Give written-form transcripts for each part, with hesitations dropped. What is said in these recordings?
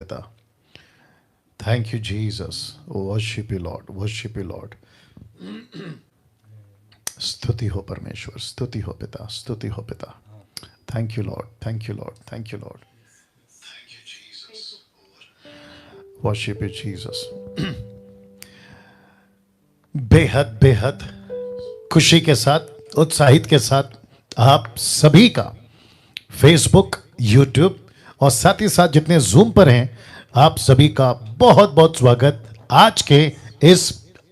पिता। Thank you, Jesus. Worship you, Lord. Worship you, Lord. स्तुति हो परमेश्वर, स्तुति हो पिता, स्तुति हो पिता। Thank you, Lord. Thank you, Lord. Thank you, Lord. Thank you, Jesus. Worship you, Jesus. बेहद बेहद खुशी के साथ, उत्साहित के साथ आप सभी का फेसबुक, यूट्यूब और साथ ही साथ जितने जूम पर हैं, आप सभी का बहुत बहुत स्वागत आज के इस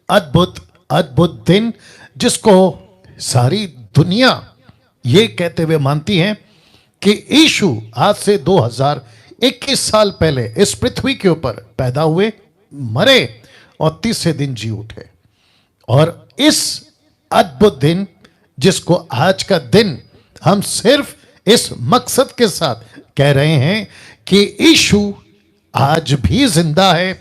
अद्भुत अद्भुत दिन, जिसको सारी दुनिया ये कहते हुए मानती है कि यीशु आज से 2021 साल पहले इस पृथ्वी के ऊपर पैदा हुए, मरे और तीसरे दिन जी उठे। और इस अद्भुत दिन, जिसको आज का दिन हम सिर्फ इस मकसद के साथ कह रहे हैं कि यीशु आज भी जिंदा है।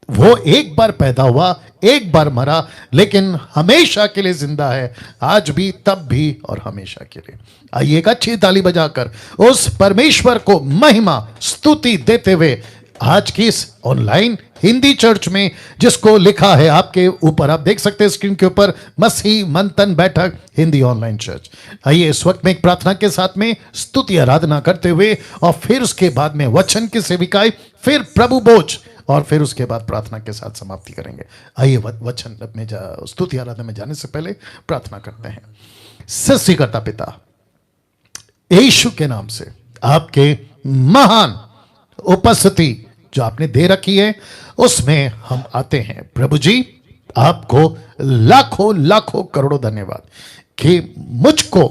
वो एक बार पैदा हुआ, एक बार मरा, लेकिन हमेशा के लिए जिंदा है, आज भी, तब भी और हमेशा के लिए। आइए एक अच्छी ताली बजाकर उस परमेश्वर को महिमा स्तुति देते हुए आज की इस ऑनलाइन हिंदी चर्च में, जिसको लिखा है आपके ऊपर, आप देख सकते हैं स्क्रीन के ऊपर, मसीह मंथन बैठक हिंदी ऑनलाइन चर्च। आइए इस वक्त में एक प्रार्थना के साथ में स्तुति आराधना करते हुए और फिर उसके बाद में वचन की सेविकाई, फिर प्रभु भोज और फिर उसके बाद प्रार्थना के साथ समाप्ति करेंगे। आइए वचन में स्तुति आराधना में जाने से पहले प्रार्थना करते हैं। सृष्टिकर्ता पिता, यीशु के नाम से आपके महान उपस्थिति जो आपने दे रखी है उसमें हम आते हैं। प्रभु जी, आपको लाखों लाखों करोड़ों धन्यवाद कि मुझको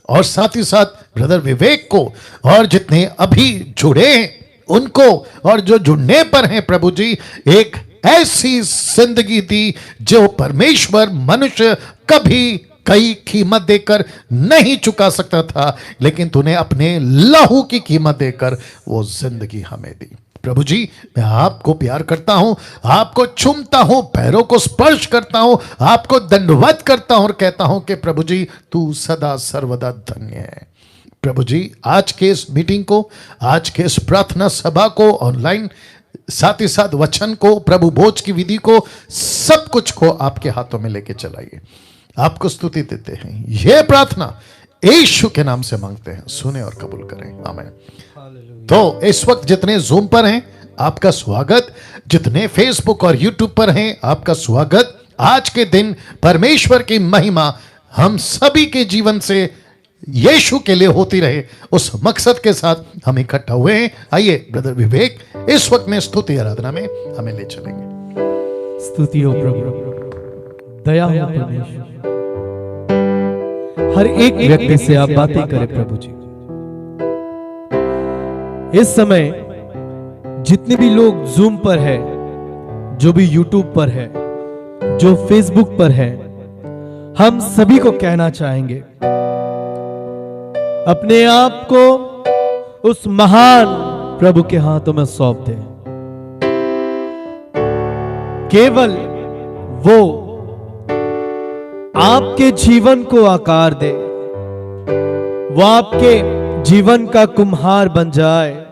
और साथ ही साथ ब्रदर विवेक को और जितने अभी जुड़े हैं उनको और जो जुड़ने पर हैं, प्रभु जी, एक ऐसी जिंदगी दी जो परमेश्वर मनुष्य कभी कई कीमत देकर नहीं चुका सकता था, लेकिन तूने अपने लहू की कीमत देकर वो जिंदगी हमें दी। प्रभु जी, मैं आपको प्यार करता हूं, आपको चूमता हूं, पैरों को स्पर्श करता हूं, आपको दंडवत करता हूं और कहता हूं कि प्रभु जी, तू सदा सर्वदा धन्य है। प्रभु जी, आज के इस मीटिंग को, आज के इस प्रार्थना सभा को, ऑनलाइन साथ ही साथ वचन को, प्रभु भोज की विधि को, सब कुछ को आपके हाथों में लेके चलाइए। आपको स्तुति देते हैं, यह प्रार्थना यीशु के नाम से मांगते हैं, सुने और कबूल करें, आमीन। तो इस वक्त जितने जूम पर हैं आपका स्वागत, जितने फेसबुक और यूट्यूब पर हैं आपका स्वागत। आज के दिन परमेश्वर की महिमा हम सभी के जीवन से यीशु के लिए होती रहे, उस मकसद के साथ हम इकट्ठा हुए हैं। आइए ब्रदर विवेक इस वक्त में स्तुति आराधना में हमें ले चलेंगे। स्तुति हो प्रभु, दया हो परमेश्वर, हर एक व्यक्ति से आप बातें करें प्रभु जी। इस समय जितने भी लोग जूम पर है, जो भी यूट्यूब पर है, जो फेसबुक पर है, हम सभी को कहना चाहेंगे, अपने आप को उस महान प्रभु के हाथों में सौंप दें। केवल वो आपके जीवन को आकार दे, वो आपके जीवन का कुम्हार बन जाए।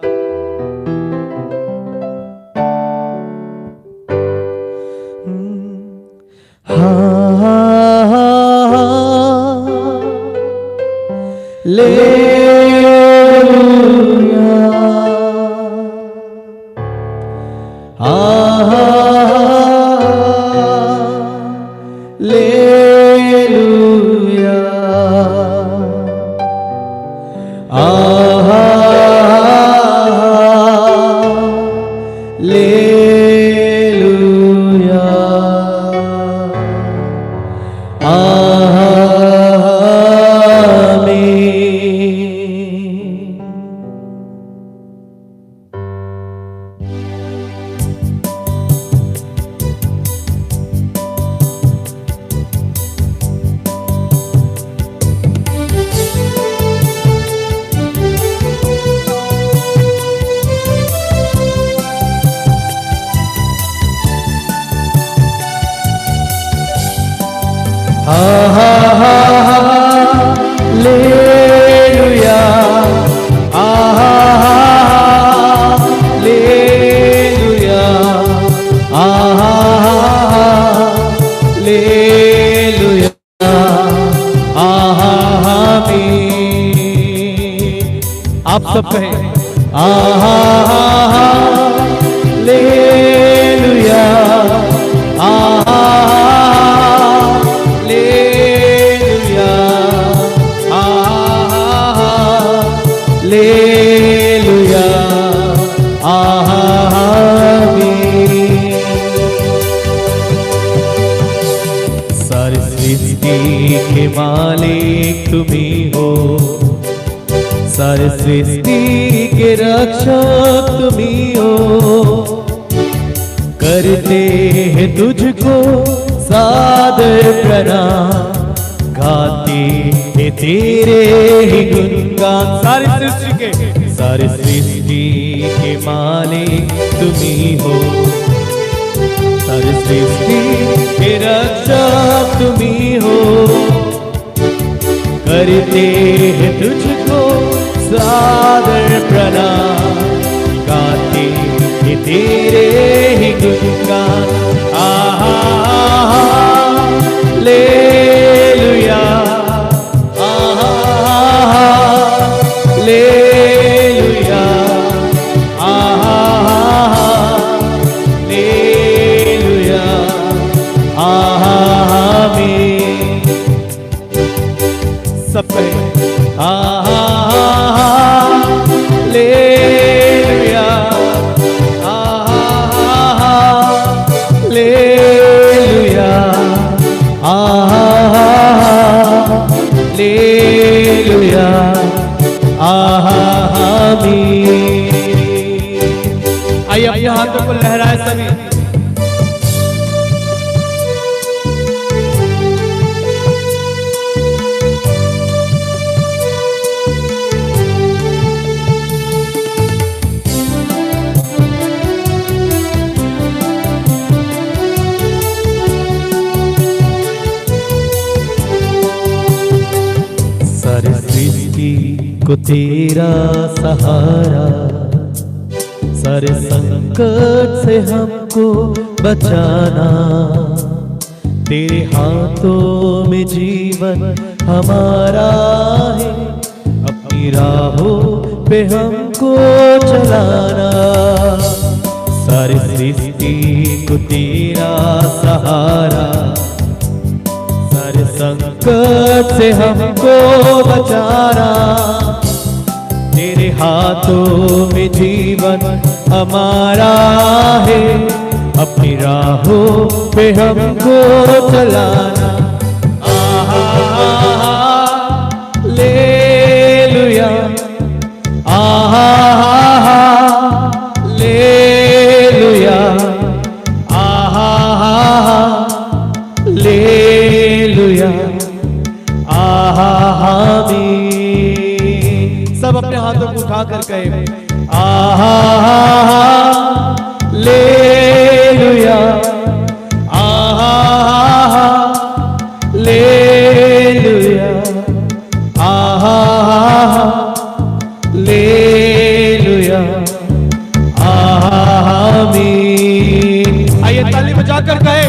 आमीन। सारी सृष्टि के मालिक तुम्ही हो, सारी सृष्टि के रक्षक तुम्ही हो। करते हैं तुझको सादर प्रणाम, गाते हैं तेरे ही गुणगान। सारी सृष्टि के मालिक तुम्ही हो, सारी सृष्टि के रक्षक तुम्ही हो। करते हैं तुझको सादर प्रणाम, गाते हैं तेरे ही गुणगान। हालेलुया, हालेलुया, हालेलुया, आमीन। सब कहें हालेलुया, हालेलुया, हालेलुया, आमीन। आइए अपने हाथों को लहराए सभी। सारी सृष्टि को तेरा सहारा, सारे संकट से हमको बचाना। तेरे हाथों में जीवन हमारा है, अपनी राहों पे हमको चलाना। सारी सृष्टि को तेरा सहारा, सारे संकट से हमको बचाना। तेरे हाथों में जीवन हमारा है, अपनी राहों पे हमको चलाना। हालेलुया, हालेलुया, हालेलुया, आमीन। सब अपने हाथों को उठाकर कहे हालेलुया, हालेलुया, हालेलुया, आमीन। आइए ताली बजाकर कहे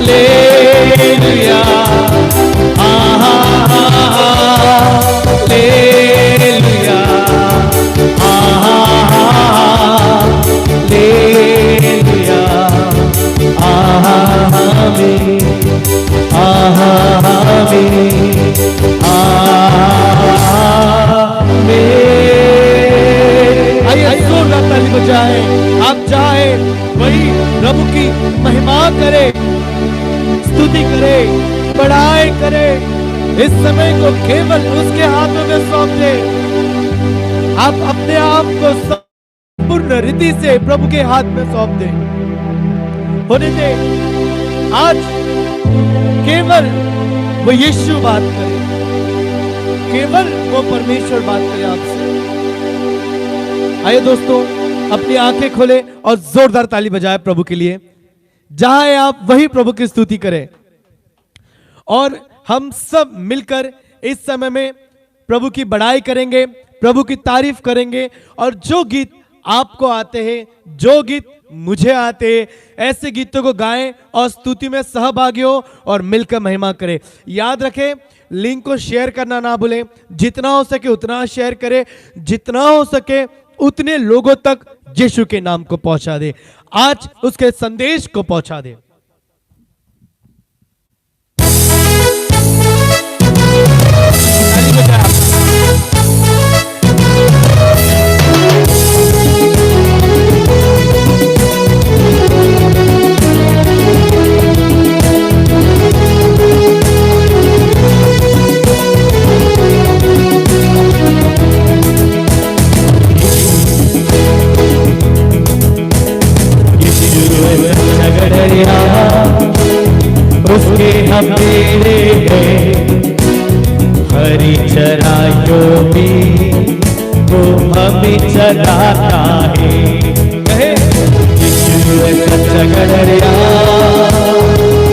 हालेलुया, हालेलुया, हालेलुया, आमीन, आमीन। आइए जोरदार ताली बजाएं। आप चाहे वही प्रभु की महिमा करे, स्तुति करे, बड़ाई करे। इस समय को केवल उसके हाथों में सौंप दे। आप अपने आप को पूर्ण रीति से प्रभु के हाथ में सौंप दे। होने दे आज केवल वो यीशु बात करे, केवल वो परमेश्वर बात करे आपसे। आइए दोस्तों अपनी आंखें खोले और जोरदार ताली बजाए प्रभु के लिए। जहां है आप वही प्रभु की स्तुति करें। और हम सब मिलकर इस समय में प्रभु की बड़ाई करेंगे, प्रभु की तारीफ करेंगे। और जो गीत आपको आते हैं, जो गीत मुझे आते हैं, ऐसे गीतों को गाएं और स्तुति में सहभागी हो और मिलकर महिमा करें। याद रखें, लिंक को शेयर करना ना भूलें। जितना हो सके उतना शेयर करें, जितना हो सके उतने लोगों तक यीशु के नाम को पहुंचा दे, आज उसके संदेश को पहुंचा दे। दरिया उसके हम मेरे हैं, हरी चराइयों में वो हमें चलाता है। कहे यीशु है सच्चा दरिया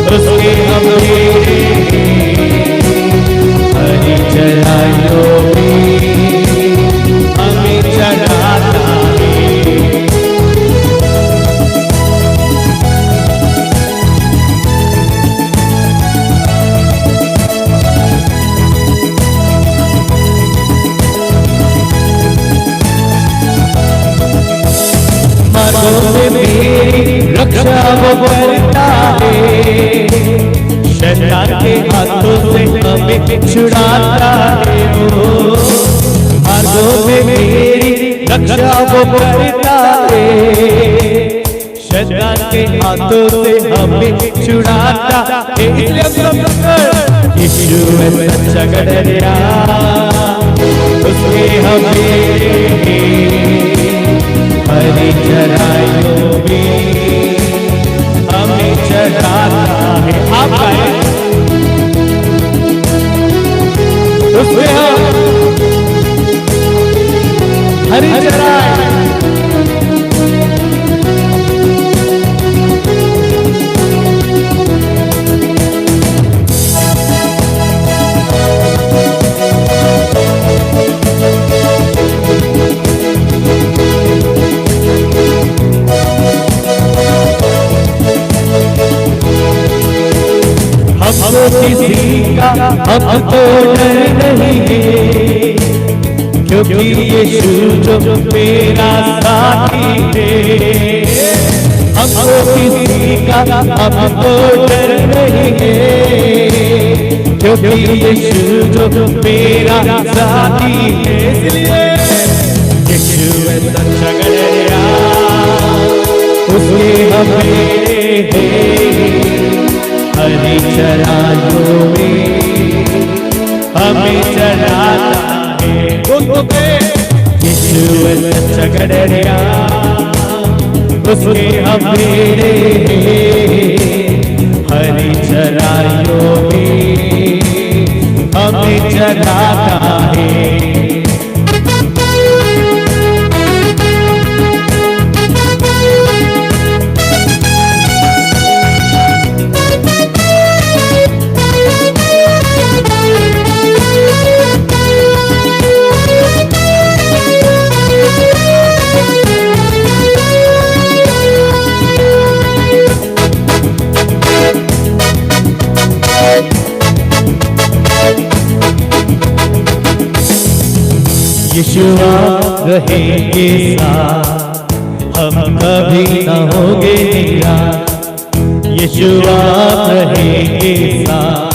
उसके हम मेरे हैं, हरी चराइयों में हमें चलाता है। मेरी रक्षा वो करता है, शैतान के हाथों से हमें छुड़ाता है। वो मार्गों में मेरी रक्षा वो करता है, शैतान के हाथों से हमें छुड़ाता है। इसलिए हम सब यीशु है सच्चा दरिया उसके हम मेरे हैं, हरी चराइयों में हमें चलाता है। आप गाए उसमें हम हरी चराई किसी का अब तो डर नहीं है, क्योंकि यीशु जो मेरा साथी है। हमको किसी का अब तो डर नहीं है, क्योंकि यीशु जो मेरा साथी है। इसलिए यीशु है सच्चा दरिया उसके हम मेरे हैं, हरी चराइयों में हमें चलाता है। यीशु है सच्चा दरिया उसके हम मेरे हैं, हरी चराइयों में हमें चलाता है। यीशुआ रहेंगे साथ, हम कभी न होंगे निराश। यीशुआ रहेंगे साथ,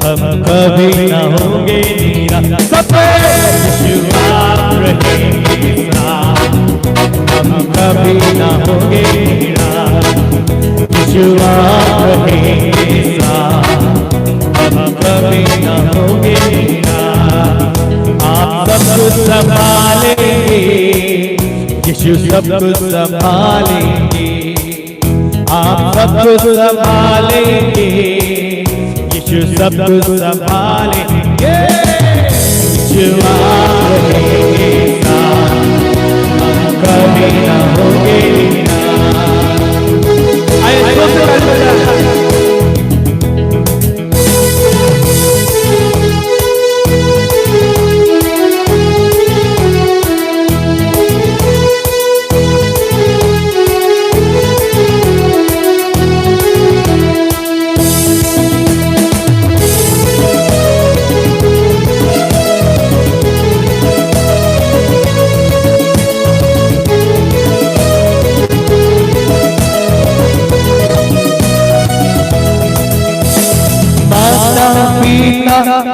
हम कभी न होंगे निराश। यीशुआ रहेंगे साथ, हम कभी न होंगे निराश। यीशुआ रहेंगे साथ, हम कभी न होंगे निराश। आप सब कुछ संभालेंगे, यीशु सब कुछ संभालेंगे। आप सब कुछ संभालेंगे, यीशु सब कुछ संभालेंगे। यीशु आप रहेंगे साथ, हम कभी न होंगे निराश। आइए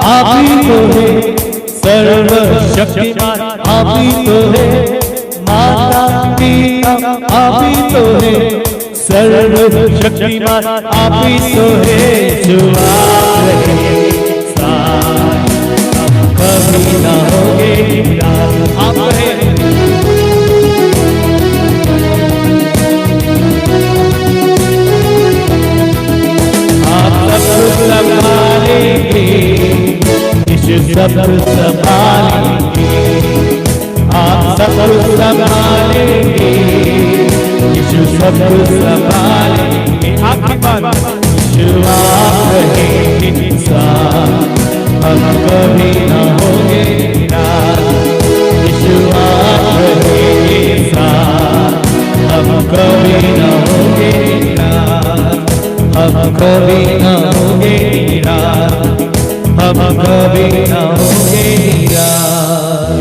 आप ही तो है सर्वशक्तिमान, आप ही तो है माता पिता, आप ही तो है सर्वशक्तिमान, आप ही तो है जो आप रहे साथ, हम कभी ना होंगे निराश। आप रहे कुछ संभालेंगे, यीशु सब कुछ संभालेंगे। आखिरी बार, यीशु आप रहेंगे साथ, हम कभी ना होंगे निराश। यीशु आप रहेंगे साथ, हम कभी ना होंगे निराश, हम कभी ना होंगे निराश, हम कभी ना होंगे निराश,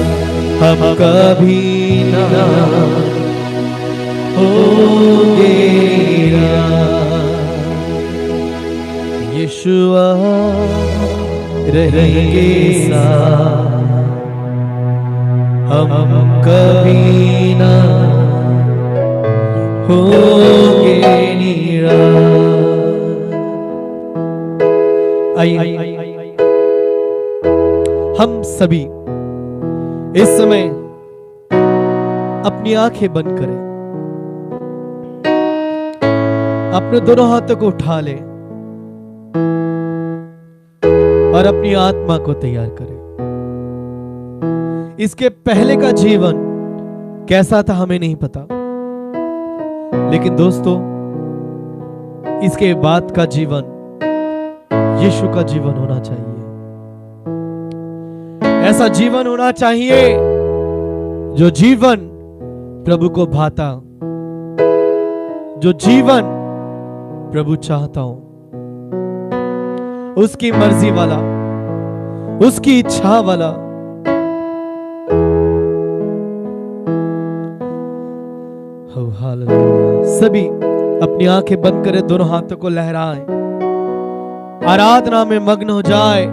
हम कभी ना होंगे निराश। यीशुआ रहेंगे साथ, हम कभी ना होंगे निराश। आइए हम सभी इस समय अपनी आंखें बंद करें, अपने दोनों हाथों को उठा ले और अपनी आत्मा को तैयार करें। इसके पहले का जीवन कैसा था हमें नहीं पता, लेकिन दोस्तों इसके बाद का जीवन यीशु का जीवन होना चाहिए। ऐसा जीवन होना चाहिए जो जीवन प्रभु को भाता, जो जीवन प्रभु चाहता हो, उसकी मर्जी वाला, उसकी इच्छा वाला। हालेलुया। सभी अपनी आंखें बंद करें, दोनों हाथों को लहराएं, आराधना में मग्न हो जाए।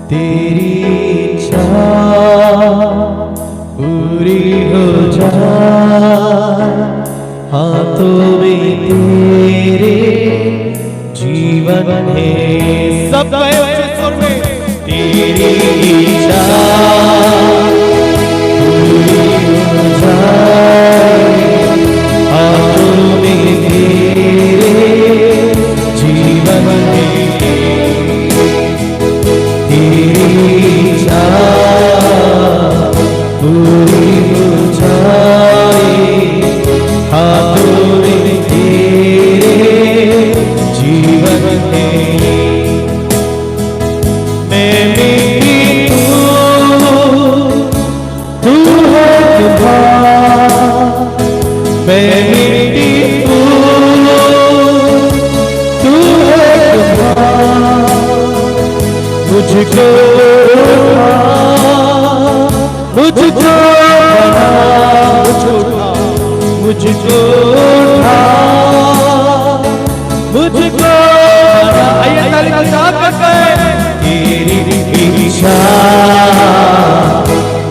तेरी इच्छा पूरी हो जाए, हाथों में तेरे जीवन है। सब सुर में तेरी इच्छा पूरी हो जाए, हाथों में तेरे जीवन है। पूरी हो जाए, हाथों में तेरे जीवन है। मैं मिट्टी तू है खुदा, मैं मिट्टी तू है खुदा, मुझको मुझको बना, मुझको उठा, मुझको बना। आइए ताली बजा के तेरी इच्छा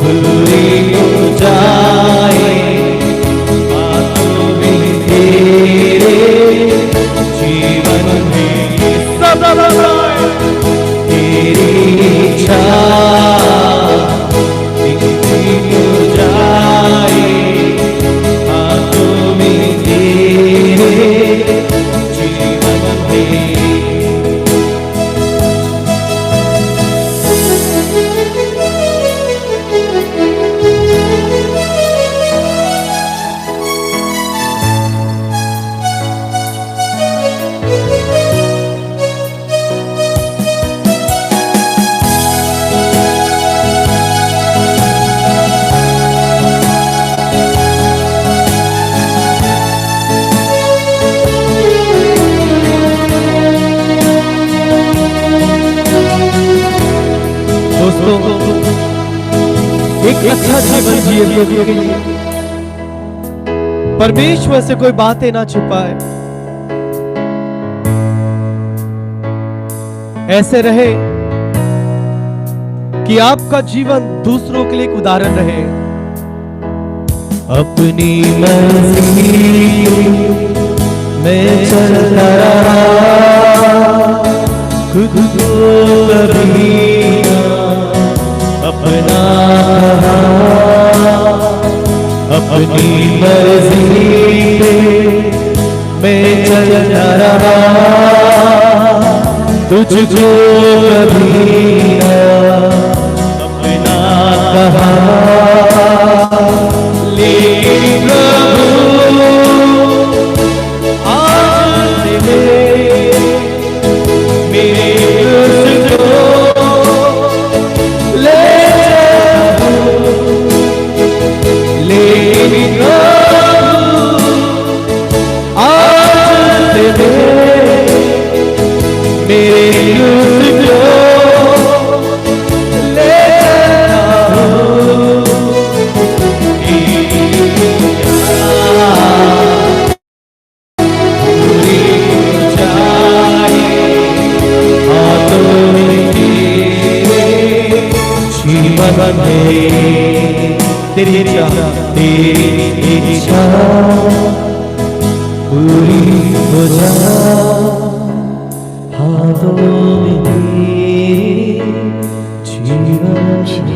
पूरी हो जाए, हाथों में तेरे जीवन में सब तेरी जीवन जिए प्रभु के लिए। परमेश्वर से कोई बातें ना छुपाए, ऐसे रहे कि आपका जीवन दूसरों के लिए एक उदाहरण रहे। अपनी मर्जी में चलता रहा, खुद को कभी अपना अपनी मर्जी में चलता रहा, तुझको कभी अपना कहा। लेकिन प्रभु आज मेरे उसको ले जाओ। लेकिन प्रभु आज मेरे उसको ले जाओ। तेरी इच्छा पूरी हो जाए, हाथों में जीवन जी।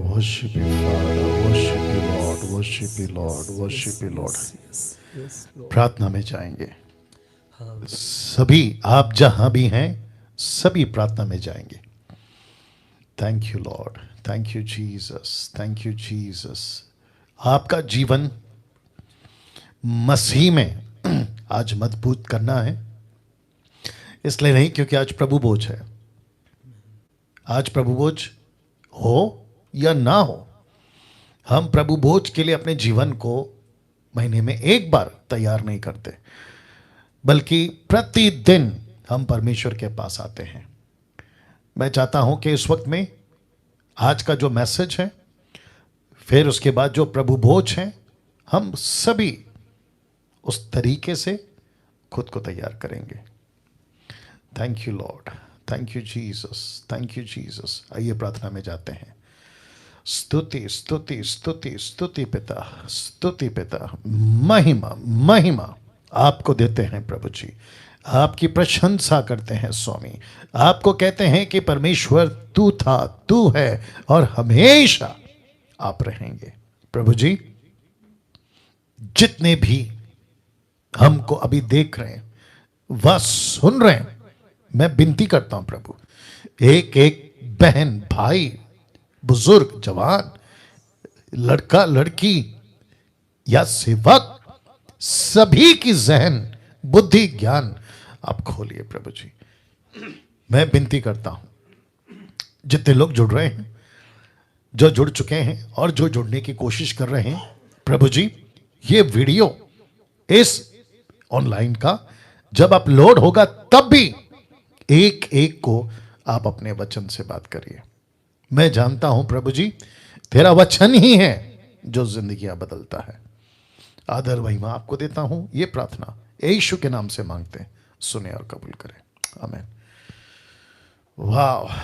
Worship you, Father. Worship you, Lord. Worship you, Lord. Worship you, Lord. प्रार्थना में जाएंगे। सभी आप जहां भी हैं, सभी प्रार्थना में जाएंगे। Thank you Lord, thank you Jesus, thank you Jesus. आपका जीवन मसीह में आज मजबूत करना है, इसलिए नहीं क्योंकि आज प्रभु भोज है। आज प्रभु भोज हो या ना हो, हम प्रभु भोज के लिए अपने जीवन को महीने में एक बार तैयार नहीं करते, बल्कि प्रतिदिन हम परमेश्वर के पास आते हैं। मैं चाहता हूं कि इस वक्त में आज का जो मैसेज है, फिर उसके बाद जो प्रभु भोज है, हम सभी उस तरीके से खुद को तैयार करेंगे। Thank you Lord, thank you Jesus, thank you Jesus. आइए प्रार्थना में जाते हैं। स्तुति स्तुति स्तुति स्तुति पिता, स्तुति पिता, महिमा महिमा आपको देते हैं प्रभु जी। आपकी प्रशंसा करते हैं स्वामी। आपको कहते हैं कि परमेश्वर तू था, तू है और हमेशा आप रहेंगे। प्रभु जी, जितने भी हमको अभी देख रहे हैं, वह सुन रहे हैं, मैं विनती करता हूं प्रभु, एक एक बहन, भाई, बुजुर्ग, जवान, लड़का, लड़की या सेवक, सभी की जहन, बुद्धि, ज्ञान आप खोलिए प्रभु जी। मैं विनती करता हूं, जितने लोग जुड़ रहे हैं, जो जुड़ चुके हैं और जो जुड़ने की कोशिश कर रहे हैं, प्रभु जी, ये वीडियो इस ऑनलाइन का जब अपलोड होगा तब भी एक एक को आप अपने वचन से बात करिए। मैं जानता हूं प्रभु जी, तेरा वचन ही है जो जिंदगियां बदलता है। आदर महिमा आपको देता हूं। ये प्रार्थना यीशु के नाम से मांगते हैं, सुने और कबूल करें। आमीन। वाह,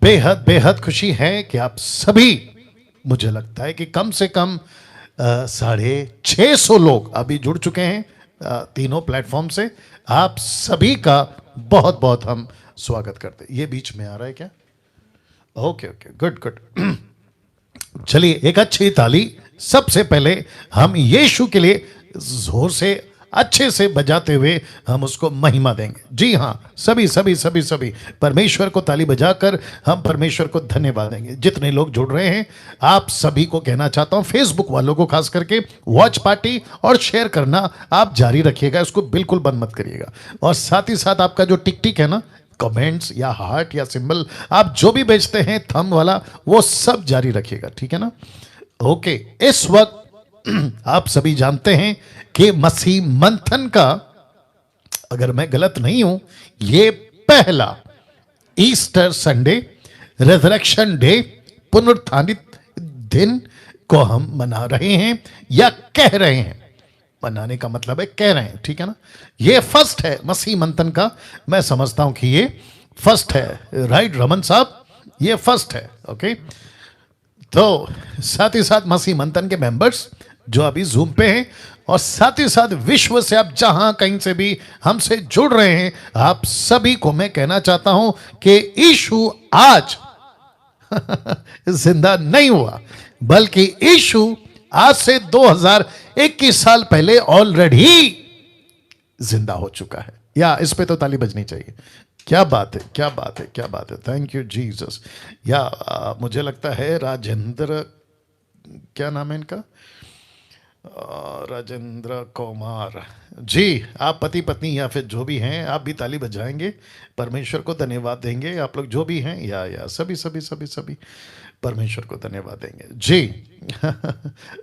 बेहद बेहद खुशी है कि आप सभी, मुझे लगता है कि कम से कम 650 लोग अभी जुड़ चुके हैं तीनों प्लेटफॉर्म से। आप सभी का बहुत बहुत हम स्वागत करते हैं। ये बीच में आ रहा है क्या? Okay okay, good good. चलिए एक अच्छी ताली सबसे पहले हम यीशु के लिए जोर से अच्छे से बजाते हुए हम उसको महिमा देंगे। जी हाँ, सभी सभी सभी सभी परमेश्वर को ताली बजाकर हम परमेश्वर को धन्यवाद देंगे। जितने लोग जुड़ रहे हैं, आप सभी को कहना चाहता हूं, फेसबुक वालों को खास करके वॉच पार्टी और शेयर करना आप जारी रखिएगा, इसको बिल्कुल बंद मत करिएगा। और साथ ही साथ आपका जो टिक टिक है ना, कमेंट्स या हार्ट या सिंबल, आप जो भी भेजते हैं थंब वाला, वो सब जारी रखिएगा, ठीक है ना? ओके, इस वक्त आप सभी जानते हैं कि मसीह मंथन का, अगर मैं गलत नहीं हूं, ये पहला ईस्टर संडे रेजरेक्शन डे, पुनरुत्थानित दिन को हम मना रहे हैं या कह रहे हैं। मनाने का मतलब है कह रहे हैं, ठीक है ना। ये फर्स्ट है मसीह मंथन का, मैं समझता हूं कि ये फर्स्ट है, राइट रमन साहब, ये फर्स्ट है। ओके, तो साथ ही साथ मसीह मंथन के मेंबर्स जो अभी जूम पे हैं और साथ ही साथ विश्व से आप जहां कहीं से भी हमसे जुड़ रहे हैं, आप सभी को मैं कहना चाहता हूं कि यीशु आज जिंदा नहीं हुआ, बल्कि यीशु आज से 2021 साल पहले ऑलरेडी जिंदा हो चुका है। या इस पे तो ताली बजनी चाहिए। क्या बात है, क्या बात है, क्या बात है। Thank you Jesus. या मुझे लगता है राजेंद्र, क्या नाम है इनका, राजेंद्र कुमार जी, आप पति पत्नी या फिर जो भी हैं, आप भी ताली बजाएंगे, परमेश्वर को धन्यवाद देंगे। आप लोग जो भी हैं, या सभी सभी सभी सभी परमेश्वर को धन्यवाद देंगे जी।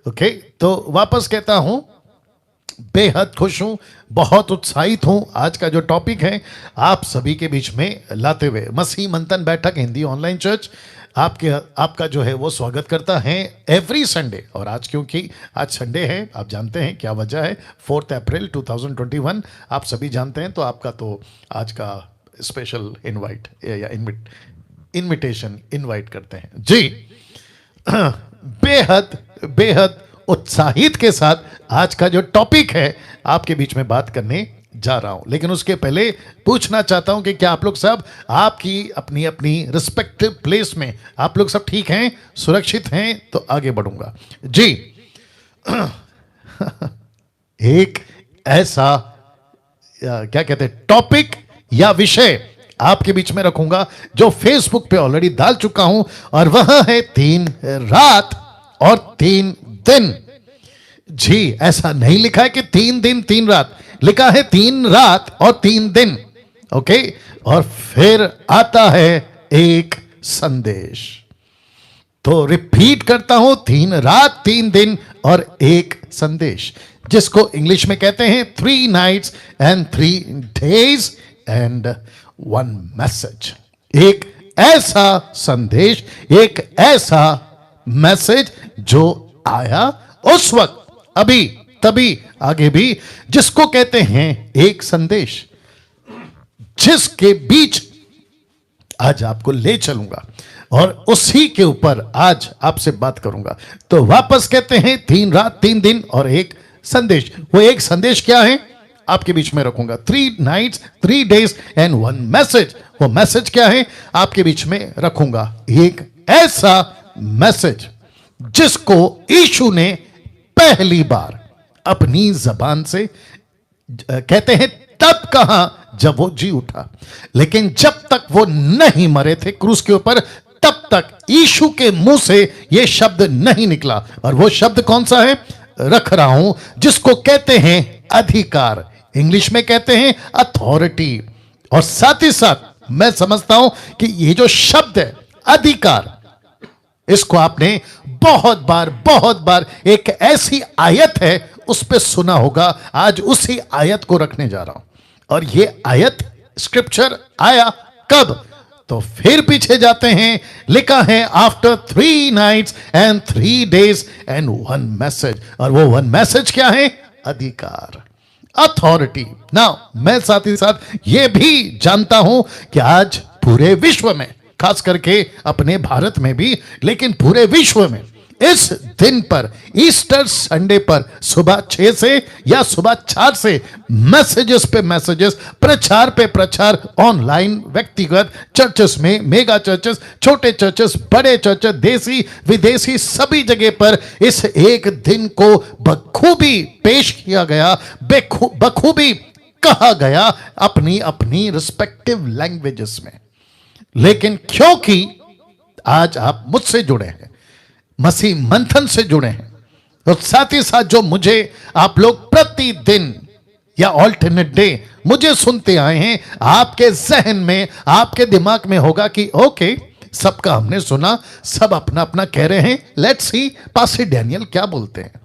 ओके, तो वापस कहता हूं, बेहद खुश हूं, बहुत उत्साहित हूं। आज का जो टॉपिक है आप सभी के बीच में लाते हुए, मसीह मंथन बैठक हिंदी ऑनलाइन चर्च आपका जो है वो स्वागत करता है एवरी संडे। और आज क्योंकि आज संडे है, आप जानते हैं क्या वजह है, 4 अप्रैल 2021 आप सभी जानते हैं, तो आपका तो आज का स्पेशल इनवाइट या इनविटेशन इनवाइट करते हैं जी। बेहद बेहद उत्साहित के साथ आज का जो टॉपिक है आपके बीच में बात करने जा रहा हूं, लेकिन उसके पहले पूछना चाहता हूं कि क्या आप लोग सब आपकी अपनी अपनी रिस्पेक्टिव प्लेस में आप लोग सब ठीक हैं, सुरक्षित हैं? तो आगे बढ़ूंगा जी। एक ऐसा क्या कहते हैं टॉपिक या विषय आपके बीच में रखूंगा जो फेसबुक पे ऑलरेडी डाल चुका हूं, और वह है 3 रात और 3 दिन। जी, ऐसा नहीं लिखा है कि 3 दिन 3 रात, लिखा है 3 रात और 3 दिन। ओके, और फिर आता है एक संदेश। तो रिपीट करता हूं, 3 रात 3 दिन और एक संदेश, जिसको इंग्लिश में कहते हैं 3 nights and 3 days and 1 message. एक ऐसा संदेश, एक ऐसा मैसेज जो आया उस वक्त, अभी तभी आगे भी, जिसको कहते हैं एक संदेश, जिसके बीच आज आपको ले चलूंगा और उसी के ऊपर आज आपसे बात करूंगा। तो वापस कहते हैं 3 रात 3 दिन और एक संदेश। वो एक संदेश क्या है आपके बीच में रखूंगा, 3 nights 3 days and 1 मैसेज। वो मैसेज क्या है आपके बीच में रखूंगा, एक ऐसा मैसेज जिसको यीशु ने पहली बार अपनी जबान से, कहते हैं तब कहा जब वो जी उठा, लेकिन जब तक वो नहीं मरे थे क्रूस के ऊपर, तब तक यीशु के मुंह से ये शब्द नहीं निकला। और वो शब्द कौन सा है रख रहा हूं, जिसको कहते हैं अधिकार, इंग्लिश में कहते हैं अथॉरिटी। और साथ ही साथ मैं समझता हूं कि ये जो शब्द है अधिकार, इसको आपने बहुत बार एक ऐसी आयत है उस पे सुना होगा। आज उसी आयत को रखने जा रहा हूं, और ये आयत स्क्रिप्चर आया कब, तो फिर पीछे जाते हैं, लिखा है after 3 nights and 3 days and 1 message. और वो 1 मैसेज क्या है, अधिकार, अथॉरिटी। नाउ मैं साथ ही साथ ये भी जानता हूं कि आज पूरे विश्व में, खास करके अपने भारत में भी, लेकिन पूरे विश्व में इस दिन पर, ईस्टर संडे पर सुबह 6 से या सुबह 4 से मैसेजेस पे मैसेजेस, प्रचार पे प्रचार, ऑनलाइन, व्यक्तिगत, चर्चेस में, मेगा चर्चेस, छोटे चर्चेस, बड़े चर्चेस, देसी विदेशी, सभी जगह पर इस एक दिन को बखूबी पेश किया गया, बखूबी कहा गया अपनी अपनी रिस्पेक्टिव लैंग्वेजेस में। लेकिन क्योंकि आज आप मुझसे जुड़े हैं, मसीह मंथन से जुड़े हैं, और साथ ही साथ जो मुझे आप लोग प्रतिदिन या ऑल्टरनेट डे मुझे सुनते आए हैं, आपके जहन में, आपके दिमाग में होगा कि ओके, सबका हमने सुना, सब अपना अपना कह रहे हैं, लेट्स सी पास्टर डैनियल क्या बोलते हैं।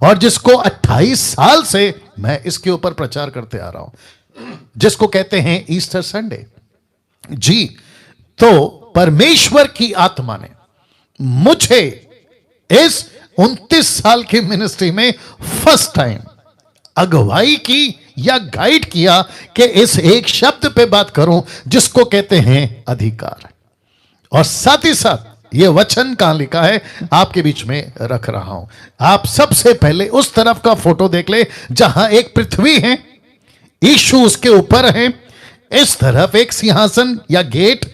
और जिसको 28 साल से मैं इसके ऊपर प्रचार करते आ रहा हूं, जिसको कहते हैं ईस्टर संडे जी। तो परमेश्वर की आत्मा ने मुझे इस 29 साल की मिनिस्ट्री में फर्स्ट टाइम अगुवाई की या गाइड किया कि इस एक शब्द पे बात करूं जिसको कहते हैं अधिकार। और साथ ही साथ ये वचन कहां लिखा है आपके बीच में रख रहा हूं। आप सबसे पहले उस तरफ का फोटो देख ले जहां एक पृथ्वी है, यीशु उसके ऊपर है, इस तरफ एक सिंहासन या गेट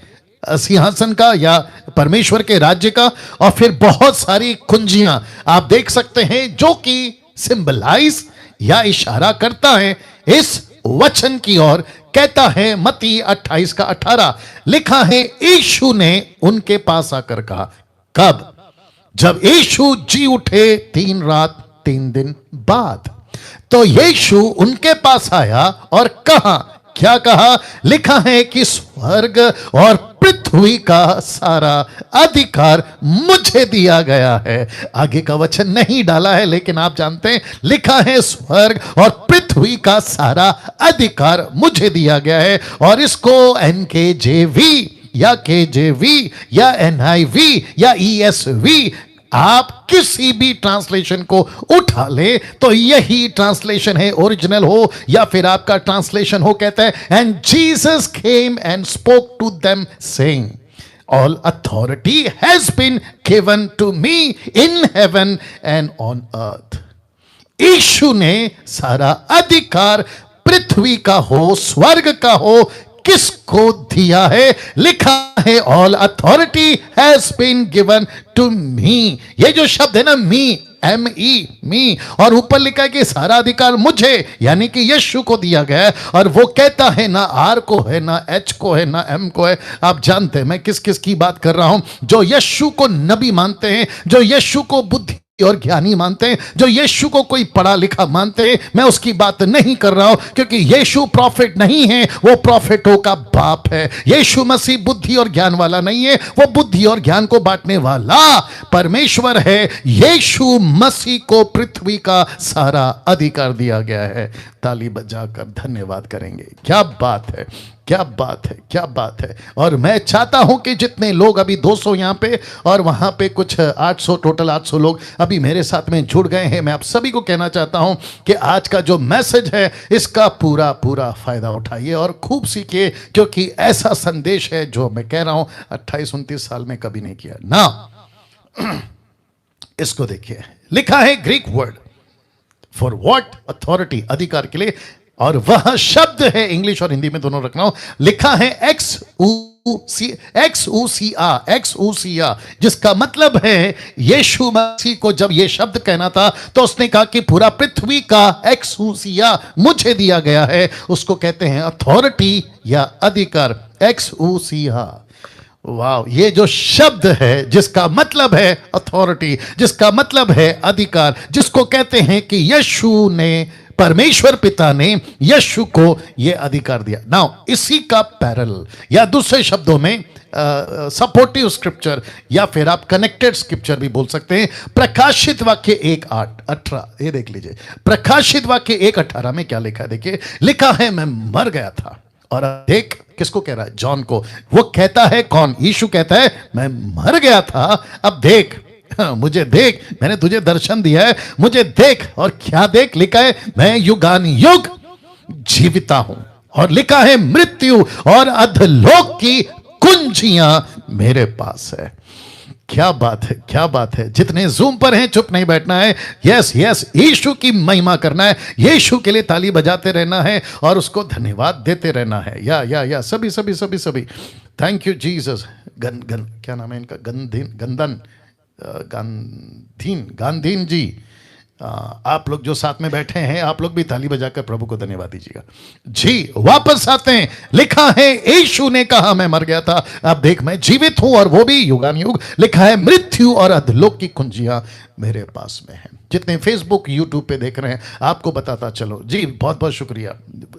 सिंहासन का या परमेश्वर के राज्य का, और फिर बहुत सारी कुंजियां आप देख सकते हैं जो कि सिंबलाइज या इशारा करता है इस वचन की ओर। कहता है मत्ती 28 का 18 लिखा है, यीशु ने उनके पास आकर कहा। कब? जब यीशु जी उठे 3 रात 3 दिन बाद, तो यीशु उनके पास आया और कहा, क्या कहा? लिखा है कि स्वर्ग और पृथ्वी का सारा अधिकार मुझे दिया गया है। आगे का वचन नहीं डाला है, लेकिन आप जानते हैं लिखा है स्वर्ग और पृथ्वी का सारा अधिकार मुझे दिया गया है। और इसको NKJV या KJV या NIV या ESV आप किसी भी ट्रांसलेशन को उठा ले तो यही ट्रांसलेशन है, ओरिजिनल हो या फिर आपका ट्रांसलेशन हो। कहता है, and Jesus came and spoke to them saying, all authority has been given to me in heaven and on earth. Yeshu ने सारा अधिकार पृथ्वी का हो, स्वर्ग का हो, किसको दिया है? लिखा है all authority has been given to me. ये जो शब्द है ना, मी, ME, मी, और ऊपर लिखा है कि सारा अधिकार मुझे, यानी कि यीशु को दिया गया है। और वो कहता है ना R को है, ना H को है, ना M को है। आप जानते हैं मैं किस किस की बात कर रहा हूं। जो यीशु को नबी मानते हैं, जो यीशु को बुद्धि और ज्ञानी मानते हैं, जो यीशु को कोई पढ़ा लिखा मानते हैं, मैं उसकी बात नहीं कर रहा हूं, क्योंकि यीशु प्रॉफिट नहीं है, वो प्रॉफिटों का बाप है। यीशु मसीह बुद्धि और ज्ञान वाला नहीं है, वो बुद्धि और ज्ञान को बांटने वाला परमेश्वर है। यीशु मसीह को पृथ्वी का सारा अधिकार दिया गया है। ताली बजाकर धन्यवाद करेंगे। क्या बात है, क्या बात है, क्या बात है। और मैं चाहता हूं कि जितने लोग अभी 200 यहां पे और वहां पे कुछ 800, टोटल 800 लोग अभी मेरे साथ में जुड़ गए हैं, मैं आप सभी को कहना चाहता हूं कि आज का जो मैसेज है इसका पूरा पूरा फायदा उठाइए और खूब सीखिए, क्योंकि ऐसा संदेश है जो मैं कह रहा हूं 28-29 साल में कभी नहीं किया ना। इसको देखिए, लिखा है Greek word for what? Authority, अधिकार के लिए, और वह शब्द है इंग्लिश और हिंदी में दोनों रखना हो, लिखा है एक्सऊसिया, जिसका मतलब है यीशु मसीह को जब यह शब्द कहना था तो उसने कहा कि पूरा पृथ्वी का एक्सऊसिया मुझे दिया गया है। उसको कहते हैं अथॉरिटी या अधिकार, एक्सऊसिया। वाह, ये जो शब्द है जिसका मतलब है अथॉरिटी, जिसका मतलब है अधिकार, जिसको कहते हैं कि यीशु ने, परमेश्वर पिता ने यीशु को यह अधिकार दिया। नाउ इसी का पैरेलल या दूसरे शब्दों में सपोर्टिव स्क्रिप्चर या फिर आप कनेक्टेड स्क्रिप्चर भी बोल सकते हैं। प्रकाशित वाक्य 1:18, ये देख लीजिए। प्रकाशित वाक्य 1:18 में क्या लिखा है? देखिए, लिखा है मैं मर गया था, और देख, किसको कह रहा है? जॉन को। वो कहता है कौन? यीशु कहता है मैं मर गया था, अब देख, मुझे देख, मैंने तुझे दर्शन दिया है, मुझे देख। और क्या देख? लिखा है मैं युगान युग जीविता हूं, और लिखा है मृत्यु और अधलोक की कुंजियां मेरे पास है। क्या बात है, क्या बात है। जितने जूम पर हैं चुप नहीं बैठना है, यस यस, यीशु की महिमा करना है, यीशु के लिए ताली बजाते रहना है और उसको धन्यवाद देते रहना है। या सभी सभी सभी सभी, थैंक यू जीसस। क्या नाम है इनका? गांधीन जी, आप लोग जो साथ में बैठे हैं, आप लोग भी ताली बजाकर प्रभु को धन्यवाद दीजिएगा जी। वापस आते हैं, लिखा है यीशु ने कहा मैं मर गया था, अब देख मैं जीवित हूं, और वो भी युगान युग। लिखा है मृत्यु और अधलोक की कुंजियां मेरे पास में है। जितने फेसबुक यूट्यूब पे देख रहे हैं, आपको बताता चलो जी, बहुत बहुत शुक्रिया,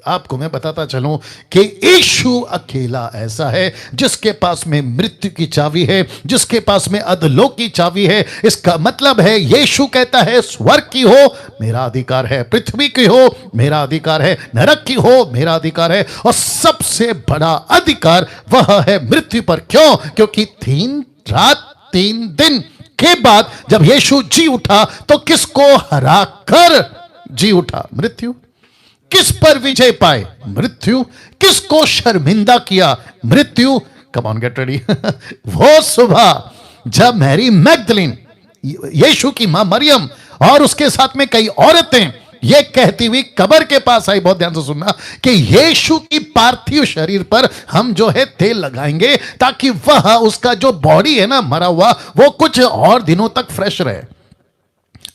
आपको मैं बताता चलूं कि यीशु अकेला ऐसा है जिसके पास में मृत्यु की चाबी है, जिसके पास में अधलोक की चाबी है। इसका मतलब है यीशु कहता है स्वर्ग की हो मेरा अधिकार है, पृथ्वी की हो मेरा अधिकार है, नरक की हो मेरा अधिकार है, और सबसे बड़ा अधिकार वह है मृत्यु पर। क्यों? क्योंकि 3 रात 3 दिन के बाद जब यीशु जी उठा तो किसको हराकर जी उठा? मृत्यु। किस पर विजय पाए? मृत्यु। किसको शर्मिंदा किया? मृत्यु। Come on get ready. वो सुबह जब मैरी मैग्दलीन, यीशु की मां मरियम और उसके साथ में कई औरतें ये कहती हुई कब्र के पास आई, बहुत ध्यान से सुनना, कि यीशु की पार्थिव शरीर पर हम जो है तेल लगाएंगे ताकि वह उसका जो बॉडी है ना मरा हुआ, वो कुछ और दिनों तक फ्रेश रहे।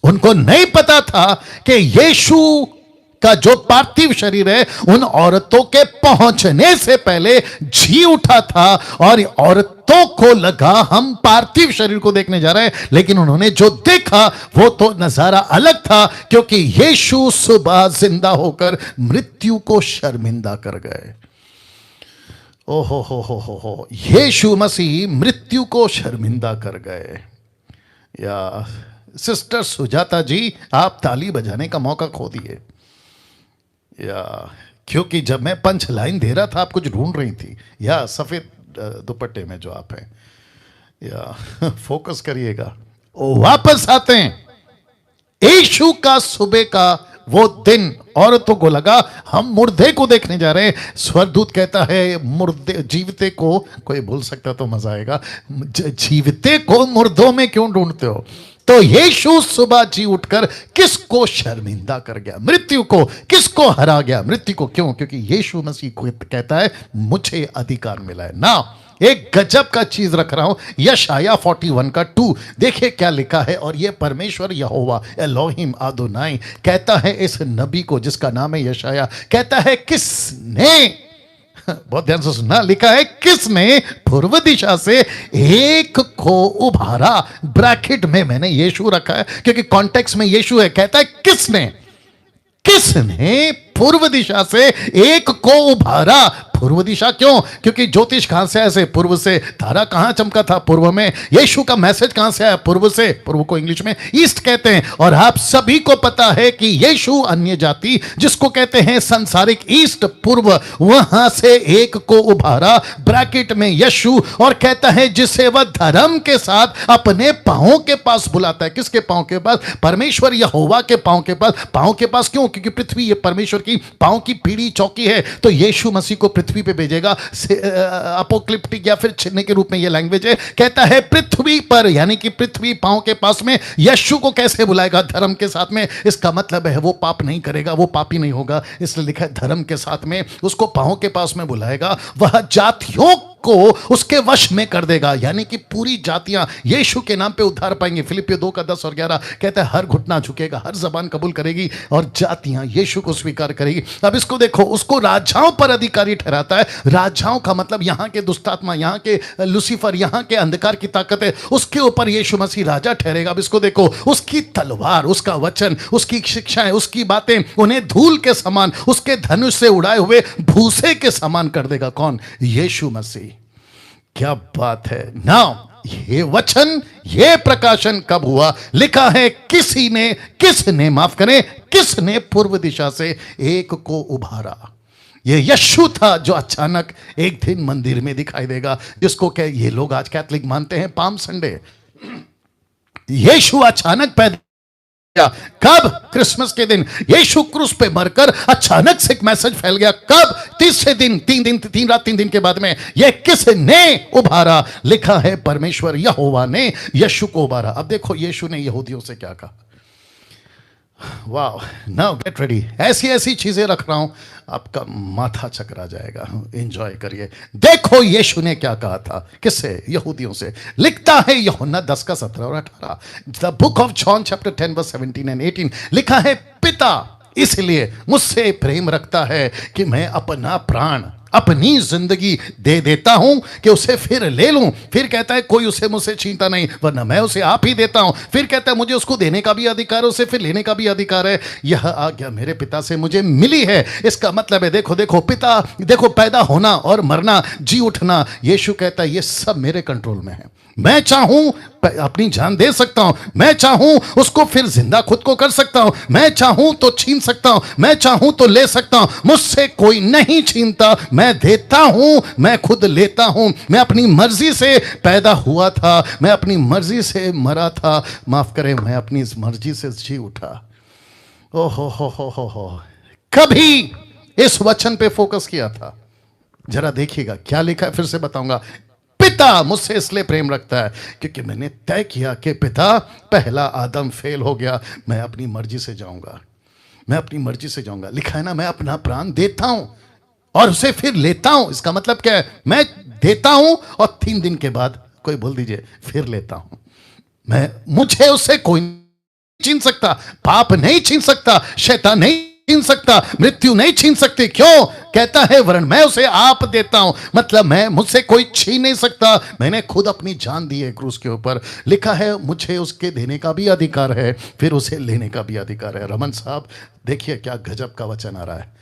उनको नहीं पता था कि यीशु का जो पार्थिव शरीर है उन औरतों के पहुंचने से पहले जी उठा था, और औरतों को लगा हम पार्थिव शरीर को देखने जा रहे हैं, लेकिन उन्होंने जो देखा वो तो नजारा अलग था, क्योंकि यीशु सुबह जिंदा होकर मृत्यु को शर्मिंदा कर गए। ओहो हो, यीशु मसीह मृत्यु को शर्मिंदा कर गए। या सिस्टर सुजाता जी, आप ताली बजाने का मौका खो दिए, या क्योंकि जब मैं पंच लाइन दे रहा था आप कुछ ढूंढ रही थी, या सफेद दुपट्टे में जो आप हैं, या फोकस करिएगा। वापस आते हैं, यीशु का सुबह का वो दिन, औरतों को लगा हम मुर्दे को देखने जा रहे हैं। स्वर्गदूत कहता है मुर्दे जीवते को, कोई भूल सकता तो मजा आएगा, जीवते को मुर्दों में क्यों ढूंढते हो? तो यीशु सुबह जी उठकर किसको शर्मिंदा कर गया? मृत्यु को। किसको हरा गया? मृत्यु को। क्यों? क्योंकि यीशु मसीह को कहता है मुझे अधिकार मिला है ना। एक गजब का चीज रख रहा हूं, यशाया 41 का 2 देखिए क्या लिखा है। और यह परमेश्वर यहोवा एलोहिम आदोनाई कहता है इस नबी को जिसका नाम है यशाया, कहता है किसने, बहुत ध्यान से सुनना, लिखा है किसने पूर्व दिशा से एक को उभारा। ब्रैकेट में मैंने यीशु रखा है क्योंकि कॉन्टेक्स्ट में यीशु है। कहता है किसने पूर्व दिशा से एक को उभारा। पूर्व दिशा क्यों? क्योंकि ज्योतिष कहां से ऐसे पूर्व से, तारा कहां चमका था? पूर्व में। यीशु का मैसेज कहां से आया? पूर्व से। पूर्व को इंग्लिश में ईस्ट कहते हैं। और आप सभी को पता है कि यीशु अन्य जाति जिसको कहते हैं संसारिक ईस्ट, पूर्व, वहां से एक को उभारा, ब्रैकेट में यीशु, और कहता है जिसे वह धर्म के साथ अपने पांवों के पास बुलाता है। किसके पांव के पास? परमेश्वर यहोवा के पांव के पास। पांव के पास क्यों? क्योंकि पृथ्वी ये परमेश्वर की पांव की पीढ़ी चौकी है, तो यीशु मसीह को पृथ्वी पे भेजेगा। अपोक्लिप्टिक या फिर चिन्ह के रूप में ये लैंग्वेज है। कहता है पृथ्वी पर, यानी कि पृथ्वी पांव के पास में यीशु को कैसे बुलाएगा? धर्म के साथ में। इसका मतलब है वो पाप नहीं करेगा, वो पापी नहीं होगा, इसलिए लिखा है धर्म के साथ में उसको पांव के पास में बुलाएगा। वह जातियों को उसके वश में कर देगा, यानी कि पूरी जातियां यीशु के नाम पे उद्धार पाएंगे। फिलिपियो 2 का 10 और 11 कहता है हर घुटना झुकेगा, हर जबान कबूल करेगी और जातियां यीशु को स्वीकार करेगी। अब इसको देखो, उसको राजाओं पर अधिकारी ठहराता है। राजाओं का मतलब यहां के दुष्टात्मा, यहां के लूसीफर, यहां के अंधकार की ताकत है, उसके ऊपर यीशु मसीह राजा ठहरेगा। अब इसको देखो, उसकी तलवार, उसका वचन, उसकी शिक्षाएं, उसकी बातें उन्हें धूल के समान, उसके धनुष से उड़ाए हुए भूसे के समान कर देगा। कौन? यीशु मसीह। क्या बात है ना। ये वचन, ये प्रकाशन कब हुआ? लिखा है किसने माफ करें, किसने पूर्व दिशा से एक को उभारा। ये यीशु था जो अचानक एक दिन मंदिर में दिखाई देगा, जिसको क्या ये लोग आज कैथलिक मानते हैं पाम संडे। यीशु अचानक पैदा, कब? क्रिसमस के दिन। यीशु क्रूस पे मरकर अचानक से एक मैसेज फैल गया। कब? तीसरे दिन, 3 रात 3 दिन के बाद में। यह किसने उभारा? लिखा है परमेश्वर यहोवा ने यीशु को उभारा। अब देखो यीशु ने यहूदियों से क्या कहा। वाह, नाउ गेट रेडी। ऐसी ऐसी चीजें रख रहा हूं, आपका माथा चकरा जाएगा। एंजॉय करिए। देखो यीशु ने क्या कहा था। किससे? यहूदियों से। लिखता है यूहन्ना 10 का 17 और 18, the book of John chapter 10 verse 17 and 18। लिखा है पिता इसलिए मुझसे प्रेम रखता है कि मैं अपना प्राण अपनी जिंदगी दे देता हूं कि उसे फिर ले लूं। फिर कहता है कोई उसे मुझसे छीनता नहीं, वरना मैं उसे आप ही देता हूं। फिर कहता है मुझे उसको देने का भी अधिकार है, उसे फिर लेने का भी अधिकार है। यह आज्ञा मेरे पिता से मुझे मिली है। इसका मतलब है देखो देखो पिता, देखो पैदा होना और मरना, जी उठना, यीशु कहता है ये सब मेरे कंट्रोल में है। मैं चाहूं अपनी जान दे सकता हूं, मैं चाहूं उसको फिर जिंदा खुद को कर सकता हूं, मैं चाहूं तो छीन सकता हूं, मैं चाहूं तो ले सकता हूं। मुझसे कोई नहीं छीनता, मैं देता हूं, मैं खुद लेता हूं। मैं अपनी मर्जी से पैदा हुआ था, मैं अपनी मर्जी से मरा था, माफ करें मैं अपनी मर्जी से जी उठा। ओ हो। कभी इस वचन पे फोकस किया था? जरा देखिएगा क्या लिखा है, फिर से बताऊंगा। पिता मुझसे इसलिए प्रेम रखता है क्योंकि मैंने तय किया कि पिता, पहला आदम फेल हो गया, मैं अपनी मर्जी से जाऊंगा, मैं अपनी मर्जी से जाऊंगा। लिखा है ना, मैं अपना प्राण देता हूं और उसे फिर लेता हूं। इसका मतलब क्या है? मैं देता हूं और 3 दिन के बाद, कोई बोल दीजिए, फिर लेता हूं। मुझे उससे कोई नहीं छीन सकता, पाप नहीं छीन सकता, शैतान नहीं छीन सकता, मृत्यु नहीं छीन सकती। क्यों? कहता है वरन मैं उसे आप देता हूं। मतलब मैं, मुझसे कोई छीन नहीं सकता, मैंने खुद अपनी जान दी है क्रूस के ऊपर। लिखा है मुझे उसके देने का भी अधिकार है, फिर उसे लेने का भी अधिकार है। रमन साहब देखिए क्या गजब का वचन आ रहा है।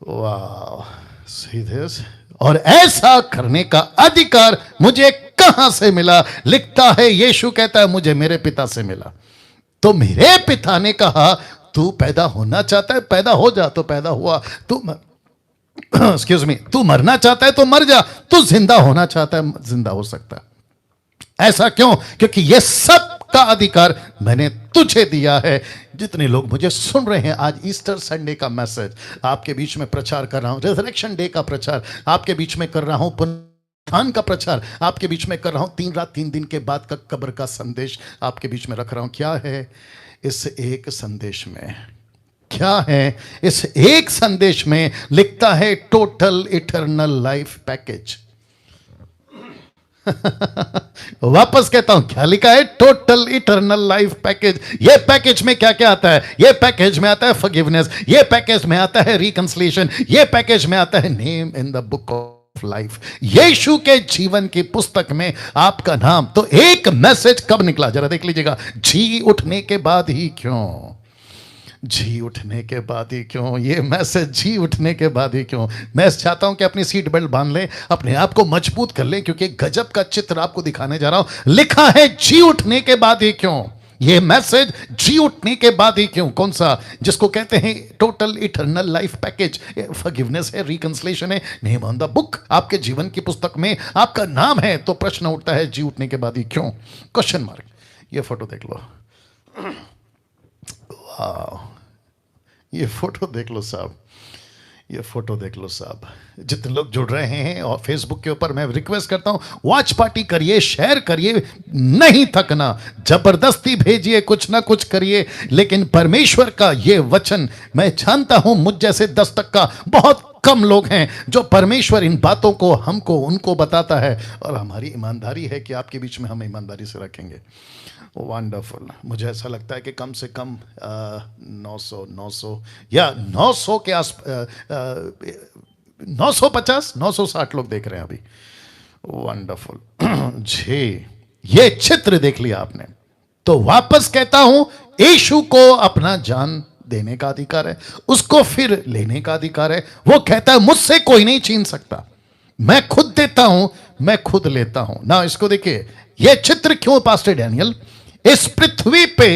वाह, सीधे। और ऐसा करने का अधिकार मुझे कहां से मिला? लिखता है यीशु कहता है मुझे मेरे पिता से मिला। तो मेरे पिता ने कहा तू पैदा होना चाहता है, पैदा हो जा, तो पैदा हुआ। तू एक्सक्यूज मी, तू मरना चाहता है तो मर जा, तू जिंदा होना चाहता है जिंदा हो सकता है। ऐसा क्यों? क्योंकि यह सब का अधिकार मैंने तुझे दिया है। जितने लोग मुझे सुन रहे हैं, आज ईस्टर संडे का मैसेज आपके बीच में प्रचार कर रहा हूं, रिजरेक्शन डे का प्रचार आपके बीच में कर रहा हूं, पुनरुत्थान का प्रचार आपके बीच में कर रहा हूं, 3 रात 3 दिन के बाद का कब्र का संदेश आपके बीच में रख रहा हूं। क्या है इस एक संदेश में? क्या है इस एक संदेश में? लिखता है टोटल इटर्नल लाइफ पैकेज। वापस कहता हूं, क्या लिखा है? Total eternal life package. ये पैकेज में क्या क्या आता है? ये पैकेज में आता है फॉरगिवनेस, ये पैकेज में आता है रिकंसिलिएशन, ये पैकेज में आता है name in the book of life. Yeshu के जीवन की पुस्तक में आपका नाम। तो एक मैसेज कब निकला जरा देख लीजिएगा। जी उठने के बाद ही क्यों? जी उठने के बाद ही क्यों? ये मैसेज जी उठने के बाद ही क्यों? मैं चाहता हूं कि अपनी सीट बेल्ट बांध ले, अपने आप को मजबूत कर ले, क्योंकि गजब का चित्र आपको दिखाने जा रहा हूं। लिखा है जी उठने के बाद ही क्यों। ये मैसेज जी उठने के बाद ही क्यों? कौन सा? जिसको कहते हैं total eternal life package. Forgiveness है, रिकंसिलिएशन है, नेम ऑन द बुक। आपके जीवन की पुस्तक में आपका नाम है। तो प्रश्न उठता है जी उठने के बाद ही क्यों? Question mark. ये फोटो देख लो, वाह, ये फोटो देख लो साहब, ये फोटो देख लो साहब। जितने लोग जुड़ रहे हैं और फेसबुक के ऊपर, मैं रिक्वेस्ट करता हूं वॉच पार्टी करिए, शेयर करिए, नहीं थकना, जबरदस्ती भेजिए, कुछ ना कुछ करिए। लेकिन परमेश्वर का ये वचन, मैं जानता हूं मुझ जैसे 10 तक का बहुत कम लोग हैं जो परमेश्वर इन बातों को हमको उनको बताता है, और हमारी ईमानदारी है कि आपके बीच में हम ईमानदारी से रखेंगे। वंडरफुल। मुझे ऐसा लगता है कि कम से कम 900 या 900 के आस 950 960 लोग देख रहे हैं अभी। वंडरफुल जी, ये चित्र देख लिया आपने। तो वापस कहता हूं, यीशु को अपना जान देने का अधिकार है, उसको फिर लेने का अधिकार है। वो कहता है मुझसे कोई नहीं छीन सकता, मैं खुद देता हूं, मैं खुद लेता हूं ना। इसको देखिए, ये चित्र क्यों पास्टर डैनियल? इस पृथ्वी पे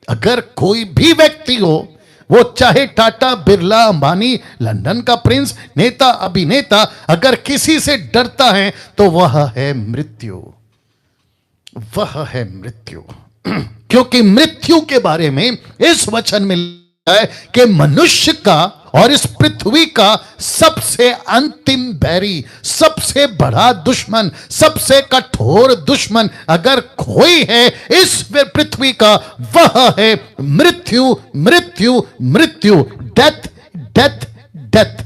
अगर कोई भी व्यक्ति हो, वो चाहे टाटा, बिरला, अंबानी, लंदन का प्रिंस, नेता, अभिनेता, अगर किसी से डरता है तो वह है मृत्यु, वह है मृत्यु। क्योंकि मृत्यु के बारे में इस वचन में लिखा है कि मनुष्य का और इस पृथ्वी का सबसे अंतिम बैरी, सबसे बड़ा दुश्मन, सबसे कठोर दुश्मन अगर कोई है इस पृथ्वी का, वह है मृत्यु, मृत्यु, मृत्यु। Death, death, death.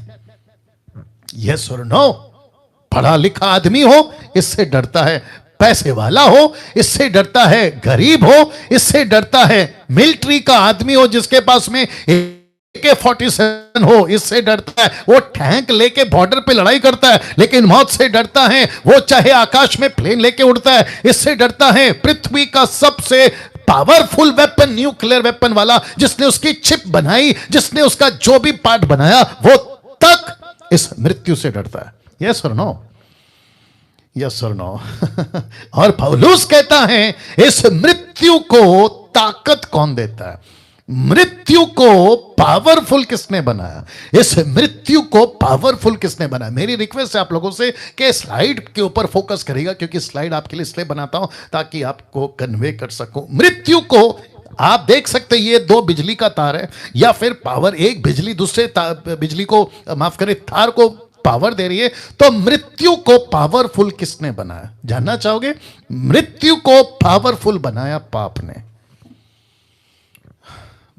यस और नो? पढ़ा लिखा आदमी हो इससे डरता है, पैसे वाला हो इससे डरता है, गरीब हो इससे डरता है, मिलिट्री का आदमी हो जिसके पास में AK-47 हो इससे डरता है, वो टैंक लेके बॉर्डर पे लड़ाई करता है लेकिन मौत से डरता है, वो चाहे आकाश में प्लेन लेके उड़ता है इससे डरता है। पृथ्वी का सबसे पावरफुल वेपन, न्यूक्लियर वेपन वाला, जिसने उसकी चिप बनाई, जिसने उसका जो भी पार्ट बनाया, वो तक इस मृत्यु से डरता है। यस और नो? यस और नो? और पौलुस कहता है इस मृत्यु को ताकत कौन देता है? मृत्यु को पावरफुल किसने बनाया? इस मृत्यु को पावरफुल किसने बनाया? मेरी रिक्वेस्ट है आप लोगों से कि स्लाइड के ऊपर फोकस करेगा, क्योंकि स्लाइड आपके लिए इसलिए बनाता हूं ताकि आपको कन्वे कर सकूं। मृत्यु को आप देख सकते हैं, ये दो बिजली का तार है या फिर पावर, एक बिजली दूसरे बिजली को माफ करें तार को पावर दे रही है। तो मृत्यु को पावरफुल किसने बनाया? जानना चाहोगे? मृत्यु को पावरफुल बनाया पाप ने।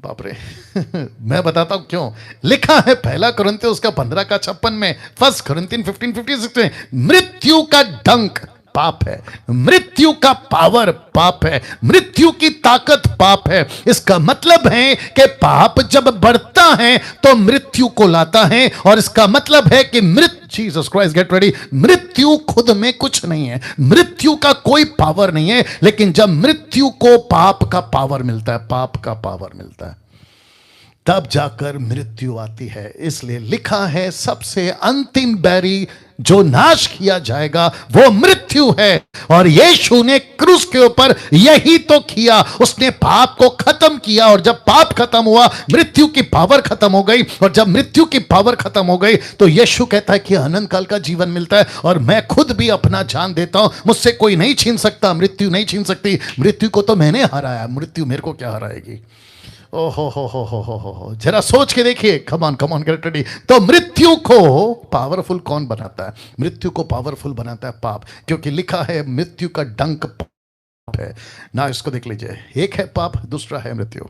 बाप रे मैं बताता हूं क्यों। लिखा है पहला कुरिन्थियों उसका 15:56 में, 1 कुरिन्थियों 15:56 में, मृत्यु का डंक पाप है, मृत्यु का पावर पाप है, मृत्यु की ताकत पाप है। इसका मतलब है कि पाप जब बढ़ता है तो मृत्यु को लाता है, और इसका मतलब है कि जीसस क्राइस्ट गेट रेडी, मृत्यु खुद में कुछ नहीं है, मृत्यु का कोई पावर नहीं है, लेकिन जब मृत्यु को पाप का पावर मिलता है, पाप का पावर मिलता है, तब जाकर मृत्यु आती है। इसलिए लिखा है सबसे अंतिम बैरी जो नाश किया जाएगा वो मृत्यु है, और यीशु ने क्रूस के ऊपर यही तो किया, उसने पाप को खत्म किया, और जब पाप खत्म हुआ मृत्यु की पावर खत्म हो गई, और जब मृत्यु की पावर खत्म हो गई तो यीशु कहता है कि अनंत काल का जीवन मिलता है, और मैं खुद भी अपना जान देता हूं, मुझसे कोई नहीं छीन सकता, मृत्यु नहीं छीन सकती, मृत्यु को तो मैंने हराया, मृत्यु मेरे को क्या हराएगी? ओहो हो, जरा सोच के देखिए। Come on get ready. तो मृत्यु को पावरफुल कौन बनाता है? मृत्यु को पावरफुल बनाता है पाप, क्योंकि लिखा है मृत्यु का डंक पाप है ना। इसको देख लीजिए, एक है पाप, दूसरा है मृत्यु।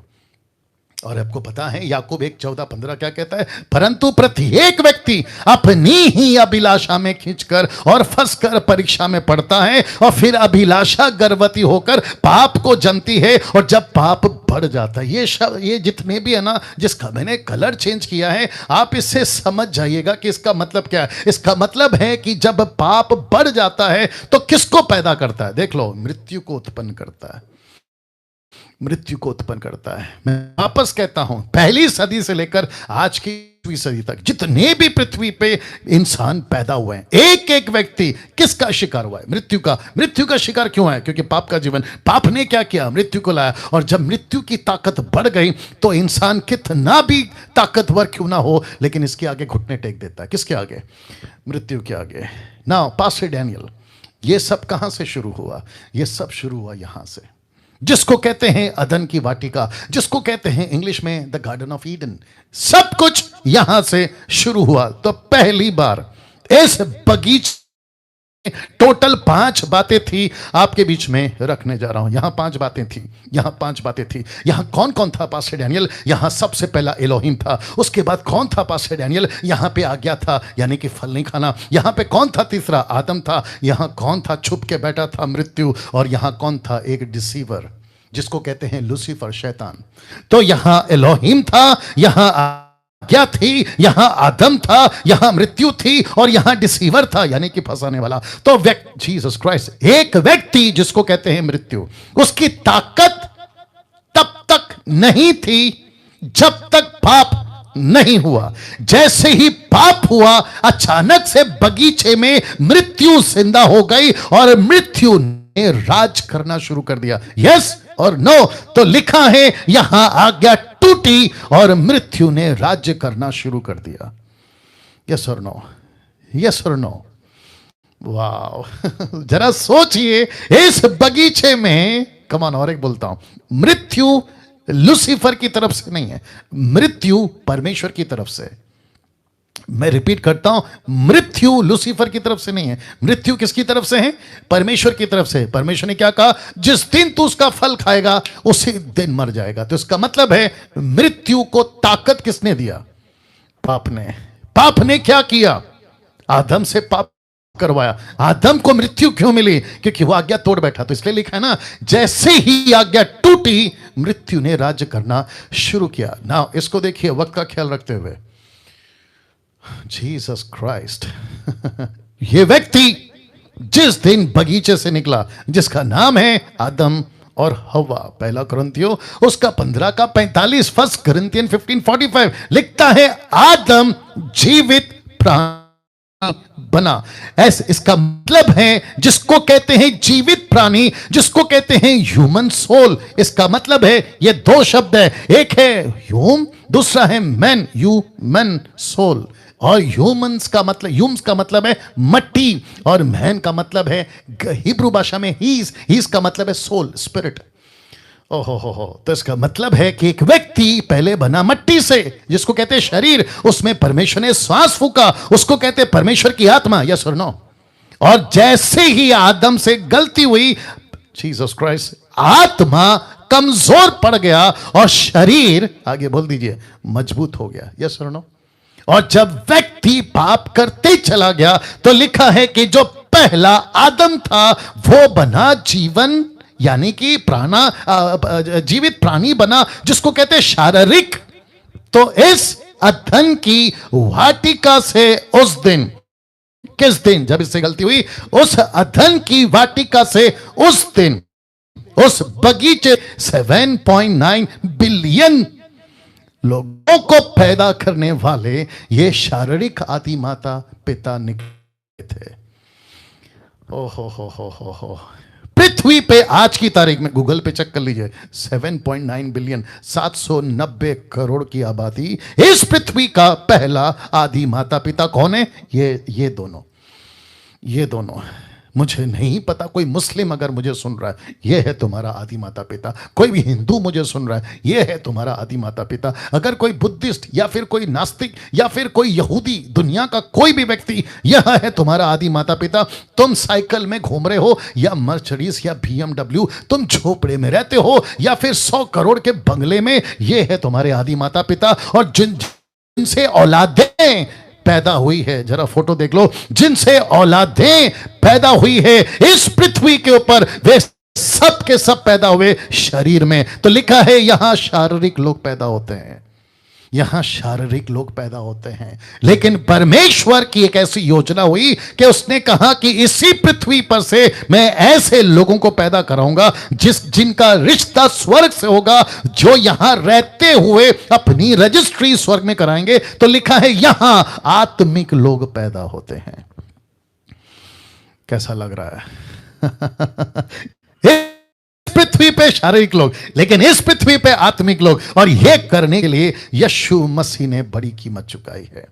और आपको पता है याकूब 1:14-15 क्या कहता है? परंतु प्रत्येक व्यक्ति अपनी ही अभिलाषा में खींचकर और फंसकर परीक्षा में पड़ता है, और फिर अभिलाषा गर्भवती होकर पाप को जन्मती है, और जब पाप बढ़ जाता है, ये जितने भी है ना, जिसका मैंने कलर चेंज किया है, आप इससे समझ जाइएगा कि इसका मतलब क्या है। इसका मतलब है कि जब पाप बढ़ जाता है तो किसको पैदा करता है? देख लो, मृत्यु को उत्पन्न करता है, मृत्यु को उत्पन्न करता है। मैं वापस कहता हूं, पहली सदी से लेकर आज की 20वीं सदी तक जितने भी पृथ्वी पे इंसान पैदा हुए हैं, एक एक व्यक्ति किसका शिकार हुआ है? मृत्यु का। मृत्यु का शिकार क्यों है? क्योंकि पाप का जीवन, पाप ने क्या किया? मृत्यु को लाया, और जब मृत्यु की ताकत बढ़ गई तो इंसान कितना भी ताकतवर क्यों ना हो, लेकिन इसके आगे घुटने टेक देता है। किसके आगे? मृत्यु के आगे। नाउ पास्टर डैनियल, ये सब कहां से शुरू हुआ? ये सब शुरू हुआ यहां से, जिसको कहते हैं अदन की वाटिका, जिसको कहते हैं इंग्लिश में द गार्डन ऑफ ईडन। सब कुछ यहां से शुरू हुआ। तो पहली बार इस बगीचे टोटल 5 बातें थी, आपके बीच में रखने जा रहा हूं। यहां 5 बातें थी, यहां 5 बातें थी। यहां कौन कौन था पास्टर डैनियल? यहां सबसे पहला एलोहिम था। उसके बाद कौन था पास्टर डैनियल? यहां पे आज्ञा था, यानी कि फल नहीं खाना। यहां पे कौन था? तीसरा आदम था। यहां कौन था? छुप के बैठा था? मृत्यु। और यहां कौन था? एक डिसीवर, जिसको कहते हैं लूसीफर, शैतान। तो यहां एलोहिम था, यहां क्या थी? यहां आदम था, यहां मृत्यु थी, और यहां डिसीवर था, यानी कि फंसाने वाला। तो जीसस क्राइस्ट, एक व्यक्ति जिसको कहते हैं मृत्यु, उसकी ताकत तब तक नहीं थी जब तक पाप नहीं हुआ। जैसे ही पाप हुआ, अचानक से बगीचे में मृत्यु जिंदा हो गई, और मृत्यु ने राज करना शुरू कर दिया। यस और नो? तो लिखा है यहां आज्ञा टूटी और मृत्यु ने राज्य करना शुरू कर दिया। यस और नो? यस और नो? वाह जरा सोचिए, इस बगीचे में, कमान और एक बोलता हूं, मृत्यु लूसीफर की तरफ से नहीं है, मृत्यु परमेश्वर की तरफ से। मैं रिपीट करता हूं, मृत्यु लूसीफर की तरफ से नहीं है। मृत्यु किसकी तरफ से है? परमेश्वर की तरफ से। परमेश्वर ने क्या कहा? जिस दिन तू उसका फल खाएगा उसी दिन मर जाएगा। तो इसका मतलब है मृत्यु को ताकत किसने दिया? पाप ने। पाप ने क्या किया? आदम से पाप करवाया। आदम को मृत्यु क्यों मिली? क्योंकि वो आज्ञा तोड़ बैठा। तो इसलिए लिखा है ना, जैसे ही आज्ञा टूटी मृत्यु ने राज्य करना शुरू किया। ना इसको देखिए वक्त का ख्याल रखते हुए, जीसस क्राइस्ट ये व्यक्ति जिस दिन बगीचे से निकला, जिसका नाम है आदम और हवा, पहला कुरिन्थियों उसका 15 का 45, फर्स्ट कुरिन्थियन 15:45 लिखता है आदम जीवित प्राणी बना। ऐसे इसका मतलब है जिसको कहते हैं जीवित प्राणी, जिसको कहते हैं ह्यूमन सोल, इसका मतलब है ये दो शब्द है, एक है ह्यूम, दूसरा है मैन, ह्यूमन सोल। और ह्यूमंस का मतलब है मट्टी, और मैन का मतलब है हिब्रू भाषा में हीज का मतलब है सोल, स्पिरिट। ओहो हो, तो इसका मतलब है कि एक व्यक्ति पहले बना मट्टी से, जिसको कहते हैं शरीर, उसमें परमेश्वर ने श्वास फूका, उसको कहते हैं परमेश्वर की आत्मा, यस और नो। और जैसे ही आदम से गलती हुई, जीसस क्राइस्ट, आत्मा कमजोर पड़ गया और शरीर, आगे बोल दीजिए, मजबूत हो गया, यस और नो। और जब व्यक्ति पाप करते चला गया तो लिखा है कि जो पहला आदम था वो बना जीवन, यानी कि जीवित प्राणी बना, जिसको कहते हैं शारीरिक। तो इस अधन की वाटिका से उस दिन, किस दिन जब इससे गलती हुई, उस अधन की वाटिका से उस दिन, उस बगीचे 7.9 बिलियन लोगों को पैदा करने वाले ये शारीरिक आदि माता पिता निकले थे। ओहो हो। पृथ्वी पे आज की तारीख में, गूगल पे चेक कर लीजिए, 7.9 बिलियन, 790 करोड़ की आबादी, इस पृथ्वी का पहला आदि माता पिता कौन है? ये दोनों। मुझे नहीं पता, कोई मुस्लिम अगर मुझे सुन रहा है, यह है तुम्हारा आदि माता पिता। कोई भी हिंदू मुझे सुन रहा है, यह है तुम्हारा आदि माता पिता। अगर कोई बुद्धिस्ट या फिर कोई नास्तिक या फिर कोई यहूदी, दुनिया का कोई भी व्यक्ति, यह है तुम्हारा आदि माता पिता। तुम साइकिल में घूम रहे हो या मर्सिडीज या BMW, तुम झोपड़े में रहते हो या फिर 100 करोड़ के बंगले में, यह है तुम्हारे आदि माता पिता। और जिनसे औलादें पैदा हुई है, जरा फोटो देख लो, जिनसे औलादें पैदा हुई है इस पृथ्वी के ऊपर, वे सब के सब पैदा हुए शरीर में। तो लिखा है यहां शारीरिक लोग पैदा होते हैं, यहां शारीरिक लोग पैदा होते हैं। लेकिन परमेश्वर की एक ऐसी योजना हुई कि उसने कहा कि इसी पृथ्वी पर से मैं ऐसे लोगों को पैदा कराऊंगा जिनका रिश्ता स्वर्ग से होगा, जो यहां रहते हुए अपनी रजिस्ट्री स्वर्ग में कराएंगे। तो लिखा है यहां आत्मिक लोग पैदा होते हैं। कैसा लग रहा है? पृथ्वी पे शारीरिक लोग, लेकिन इस पृथ्वी पे आत्मिक लोग। और यह करने के लिए यीशु मसीह ने बड़ी कीमत चुकाई है।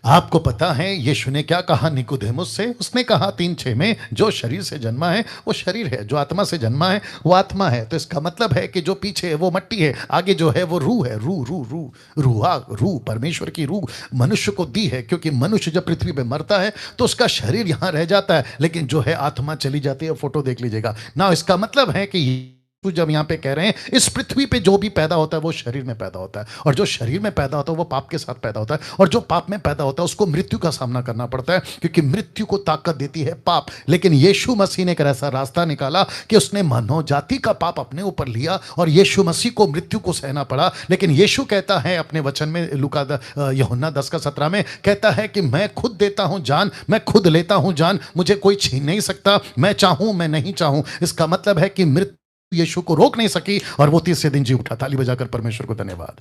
आपको पता है यीशु ने क्या कहा निकोदेमुस से? उसने कहा 3:6 में, जो शरीर से जन्मा है वो शरीर है, जो आत्मा से जन्मा है वो आत्मा है। तो इसका मतलब है कि जो पीछे है वो मट्टी है, आगे जो है वो रूह है। रूह परमेश्वर की रूह मनुष्य को दी है, क्योंकि मनुष्य जब पृथ्वी पे मरता है तो उसका शरीर यहां रह जाता है, लेकिन जो है आत्मा चली जाती है। फोटो देख लीजिएगा ना। इसका मतलब है कि जब यहां पे कह रहे हैं इस पृथ्वी पे जो भी पैदा होता है वो शरीर में पैदा होता है, और जो शरीर में पैदा होता है वो पाप के साथ पैदा होता है, और जो पाप में पैदा होता है उसको मृत्यु का सामना करना पड़ता है, क्योंकि मृत्यु को ताकत देती है पाप। लेकिन यीशु मसीह ने एक ऐसा रास्ता निकाला कि उसने मानव जाति का पाप अपने ऊपर लिया, और यीशु मसीह को मृत्यु को सहना पड़ा। लेकिन यीशु कहता है अपने वचन में, यूहन्ना 10:17 में कहता है कि मैं खुद देता हूं जान, मैं खुद लेता हूं जान, मुझे कोई छीन नहीं सकता, मैं चाहूं मैं नहीं चाहूं। इसका मतलब है कि मृत्यु यीशु को रोक नहीं सकी, और वो तीसरे दिन जी उठा। ताली बजाकर परमेश्वर को धन्यवाद।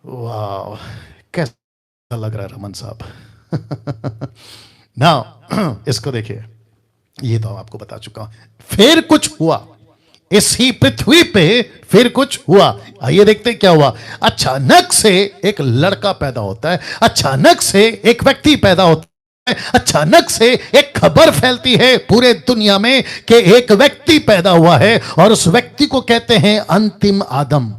वाह, कैसा लग रहा है रमन साहब? नाउ इसको देखिए, ये तो आपको बता चुका हूं। फिर कुछ हुआ इसी पृथ्वी पे, फिर कुछ हुआ। आइए देखते क्या हुआ। अचानक से एक लड़का पैदा होता है, अचानक से एक व्यक्ति पैदा होता है, अचानक से एक खबर फैलती है पूरे दुनिया में कि एक व्यक्ति पैदा हुआ है, और उस व्यक्ति को कहते हैं अंतिम आदम।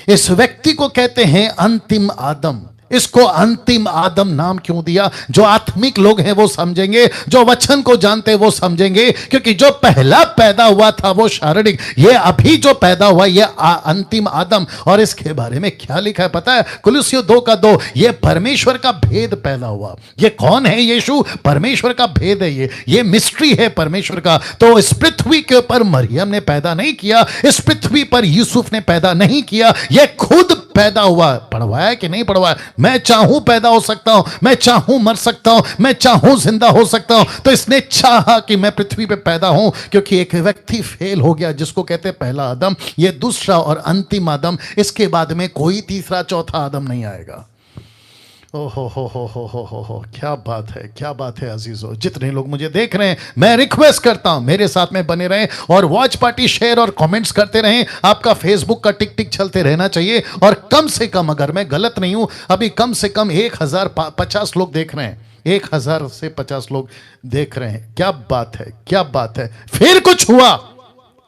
इस व्यक्ति को कहते हैं अंतिम आदम। इसको अंतिम आदम नाम क्यों दिया? जो आत्मिक लोग हैं वो समझेंगे, जो वचन को जानते हैं वो समझेंगे, क्योंकि जो पहला पैदा हुआ था वो शारीरिक, ये अभी जो पैदा हुआ ये अंतिम आदम। और इसके बारे में क्या लिखा है पता है? कुलुस्सियों 2:2, ये परमेश्वर का भेद पैदा हुआ। ये कौन है? यीशु परमेश्वर का भेद है, ये मिस्ट्री है परमेश्वर का। तो इस पृथ्वी के ऊपर मरियम ने पैदा नहीं किया, इस पृथ्वी पर यूसुफ ने पैदा नहीं किया, ये खुद पैदा हुआ। पढ़वाया कि नहीं पढ़वाया? मैं चाहूं पैदा हो सकता हूं, मैं चाहूं मर सकता हूं, मैं चाहूं जिंदा हो सकता हूं। तो इसने चाहा कि मैं पृथ्वी पे पैदा हूं, क्योंकि एक व्यक्ति फेल हो गया जिसको कहते हैं पहला आदम, ये दूसरा और अंतिम आदम। इसके बाद में कोई तीसरा चौथा आदम नहीं आएगा। हो, क्या बात है, क्या बात है अजीजों। जितने लोग मुझे देख रहे हैं, मैं रिक्वेस्ट करता हूं मेरे साथ में बने रहें और वॉच पार्टी शेयर और कमेंट्स करते रहें। आपका फेसबुक का टिक टिक चलते रहना चाहिए। और कम से कम, अगर मैं गलत नहीं हूं, अभी कम से कम 1050 लोग देख रहे हैं, 1000 से 50 लोग देख रहे हैं। क्या बात है, क्या बात है। फिर कुछ हुआ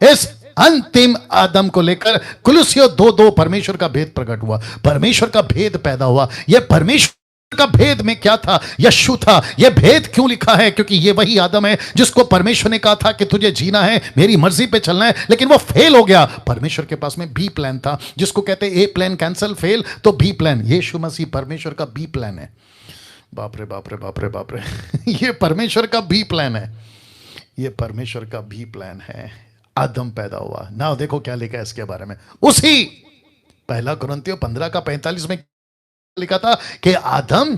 इस अंतिम आदम को लेकर। कुलुस्सियों 2:2, परमेश्वर का भेद प्रकट हुआ, परमेश्वर का भेद पैदा हुआ। यह परमेश्वर का भेद में क्या था? यीशु था। यह भेद क्यों लिखा है? क्योंकि यह वही आदम है जिसको परमेश्वर ने कहा था कि तुझे जीना है, मेरी मर्जी पे चलना है, लेकिन वो फेल हो गया। परमेश्वर के पास में बी प्लान था, जिसको कहते हैं ए प्लान कैंसिल, फेल, तो बी प्लान। यीशु मसीह परमेश्वर का बी प्लान है। बाप रे बाप रे बाप रे बाप रे ये परमेश्वर का बी प्लान है, ये परमेश्वर का बी प्लान है। आदम पैदा हुआ ना। देखो क्या लिखा है इसके बारे में, उसी 1 कुरिन्थियों 15:45 में लिखा था कि आदम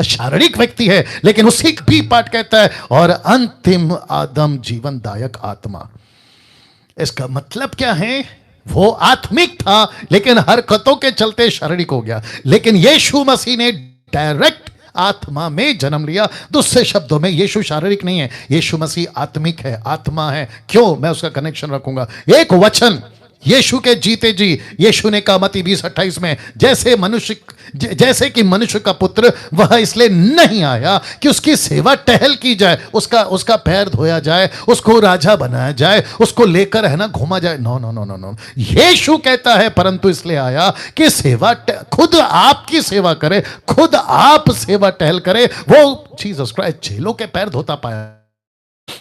शारीरिक व्यक्ति है, लेकिन उसी भी पाठ कहता है और अंतिम आदम जीवनदायक आत्मा। इसका मतलब क्या है? वो आत्मिक था लेकिन हरकतों के चलते शारीरिक हो गया। लेकिन यीशु मसीह ने डायरेक्ट आत्मा में जन्म लिया। दूसरे शब्दों में यीशु शारीरिक नहीं है, यीशु मसीह आत्मिक है, आत्मा है। क्यों? मैं उसका कनेक्शन रखूंगा। एक वचन यीशु के जीते जी, यीशु ने कहा मत्ती 20:28 में, जैसे कि मनुष्य का पुत्र वह इसलिए नहीं आया कि उसकी सेवा टहल की जाए, उसका पैर धोया जाए, उसको राजा बनाया जाए, उसको लेकर है ना घुमा जाए। No no no no no, Yeshu कहता है परंतु इसलिए आया कि खुद आपकी सेवा करे, खुद आप सेवा टहल करे। वो जीसस क्राइस्ट झेलों के पैर धोता पाया,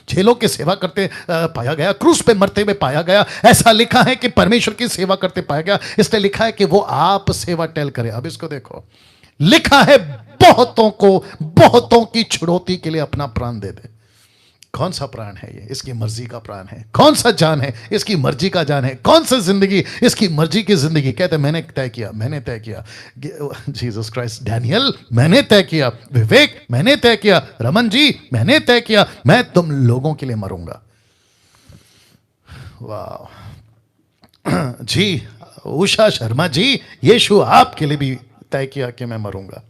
झेलों की सेवा करते पाया गया, क्रूस पे मरते हुए पाया गया। ऐसा लिखा है कि परमेश्वर की सेवा करते पाया गया, इसलिए लिखा है कि वो आप सेवा टहल करे। अब इसको देखो, लिखा है बहुतों की छुड़ौती के लिए अपना प्राण दे दे। कौन सा प्राण है ये? इसकी मर्जी का प्राण है। कौन सा जान है? इसकी मर्जी का जान है। कौन सा जिंदगी? इसकी मर्जी की जिंदगी। कहते मैंने तय किया, मैंने तय किया। जीसस क्राइस्ट, डैनियल मैंने तय किया, विवेक मैंने तय किया, रमन जी मैंने तय किया, मैं तुम लोगों के लिए मरूंगा। वाह जी, उषा शर्मा जी, यीशु आपके लिए भी तय किया कि मैं मरूंगा।